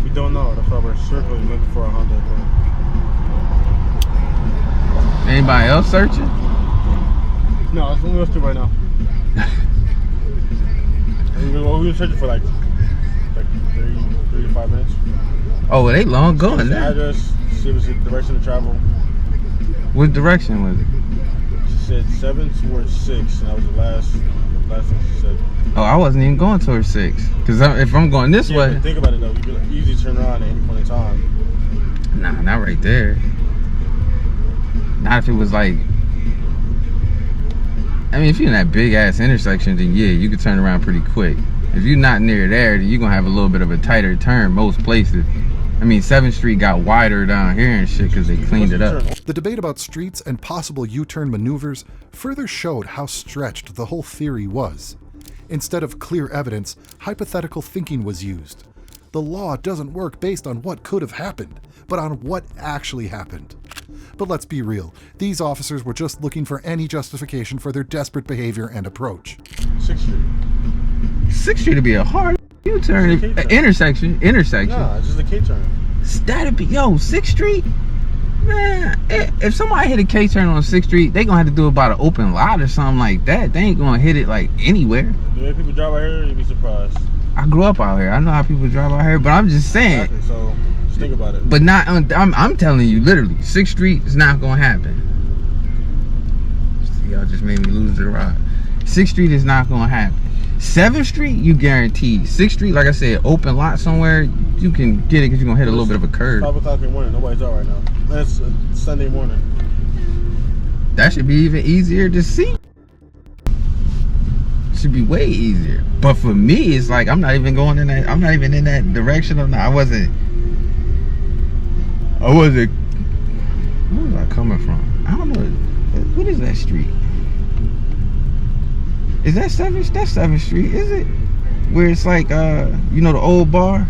Speaker 15: We don't know. That's why we're circling looking for a Honda.
Speaker 13: Anybody else searching?
Speaker 15: No, it's only us two right now. We were searching for like 3 to 5 minutes.
Speaker 13: Oh, well, they long gone
Speaker 15: The
Speaker 13: now.
Speaker 15: address, see if it's the direction to travel.
Speaker 13: What direction was it?
Speaker 15: She said 7 towards 6, and that was the last thing she said.
Speaker 13: Oh, I wasn't even going towards 6. Because if I'm going this way.
Speaker 15: But think about it though, you could easily turn around at any point in time.
Speaker 13: Nah, not right there. Not if it was like. I mean, if you're in that big ass intersection, then yeah, you could turn around pretty quick. If you're not near there, then you're gonna have a little bit of a tighter turn most places. I mean, 7th Street got wider down here and shit because they cleaned it up.
Speaker 6: The debate about streets and possible U-turn maneuvers further showed how stretched the whole theory was. Instead of clear evidence, hypothetical thinking was used. The law doesn't work based on what could have happened, but on what actually happened. But let's be real, these officers were just looking for any justification for their desperate behavior and approach.
Speaker 15: 6th Street.
Speaker 13: 6th Street would be a hard U-turn. Intersection.
Speaker 15: Nah, it's just a K-turn.
Speaker 13: That'd be, 6th Street? Man, if somebody hit a K-turn on 6th Street, they gonna have to do it by the open lot or something like that. They ain't gonna hit it like anywhere.
Speaker 15: The way people drive out here, you'd be surprised.
Speaker 13: I grew up out here. I know how people drive out here, but I'm just saying.
Speaker 15: Exactly, so just think about it.
Speaker 13: But not, I'm telling you, literally, 6th Street is not gonna happen. Y'all just made me lose the ride. 6th Street is not gonna happen. 7th Street, you guaranteed. 6th Street, like I said, open lot somewhere, you can get it because you're gonna hit a little bit of a curve.
Speaker 15: 5 o'clock in the morning, nobody's out right now. That's Sunday morning.
Speaker 13: That should be even easier to see. Should be way easier. But for me, it's like I'm not even going in that. I'm not even in that direction. I wasn't. Where was I coming from? I don't know. What is that street? Is that 7th? That's 7th Street, is it? Where it's like, you know, the old bar?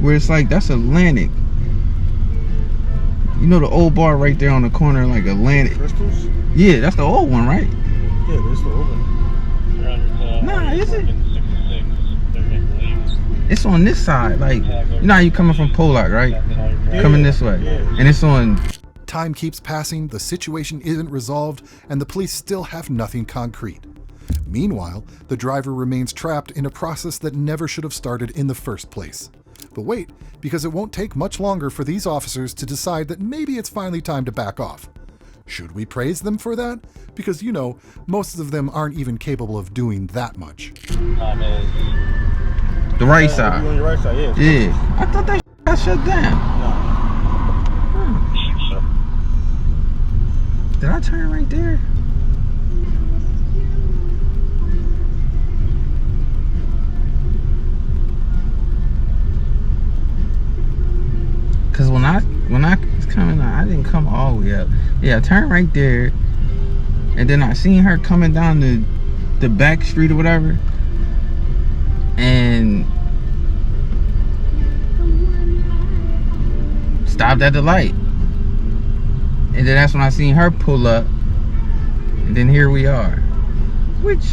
Speaker 13: Where it's like, that's Atlantic. You know the old bar right there on the corner, like Atlantic?
Speaker 15: Crystals?
Speaker 13: Yeah, that's the old one, right?
Speaker 15: Yeah, but it's still open.
Speaker 13: Nah, is it? It's on this side, like, you know how you coming from Pollock, right?
Speaker 15: Yeah,
Speaker 13: coming this way.
Speaker 15: Yeah.
Speaker 13: And it's on...
Speaker 6: Time keeps passing, the situation isn't resolved, and the police still have nothing concrete. Meanwhile, the driver remains trapped in a process that never should have started in the first place. But wait, because it won't take much longer for these officers to decide that maybe it's finally time to back off. Should we praise them for that? Because, you know, most of them aren't even capable of doing that much.
Speaker 13: The right side.
Speaker 15: On your right side, yeah.
Speaker 13: Yeah. I thought that got shut down. Did I turn right there? Cause when I was coming out, I didn't come all the way up. Yeah, I turned right there, and then I seen her coming down the back street or whatever, and stopped at the light. And then that's when I seen her pull up, and then here we are. Which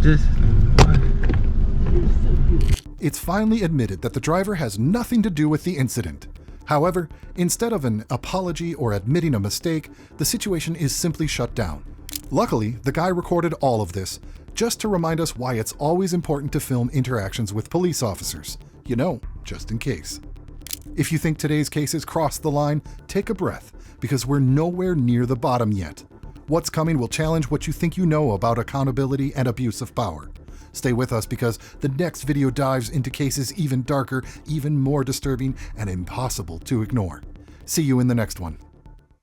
Speaker 13: just.
Speaker 6: It's finally admitted that the driver has nothing to do with the incident. However, instead of an apology or admitting a mistake, the situation is simply shut down. Luckily, the guy recorded all of this, just to remind us why it's always important to film interactions with police officers. You know, just in case. If you think today's case has crossed the line, take a breath, because we're nowhere near the bottom yet. What's coming will challenge what you think you know about accountability and abuse of power. Stay with us because the next video dives into cases even darker, even more disturbing, and impossible to ignore. See you in the next one.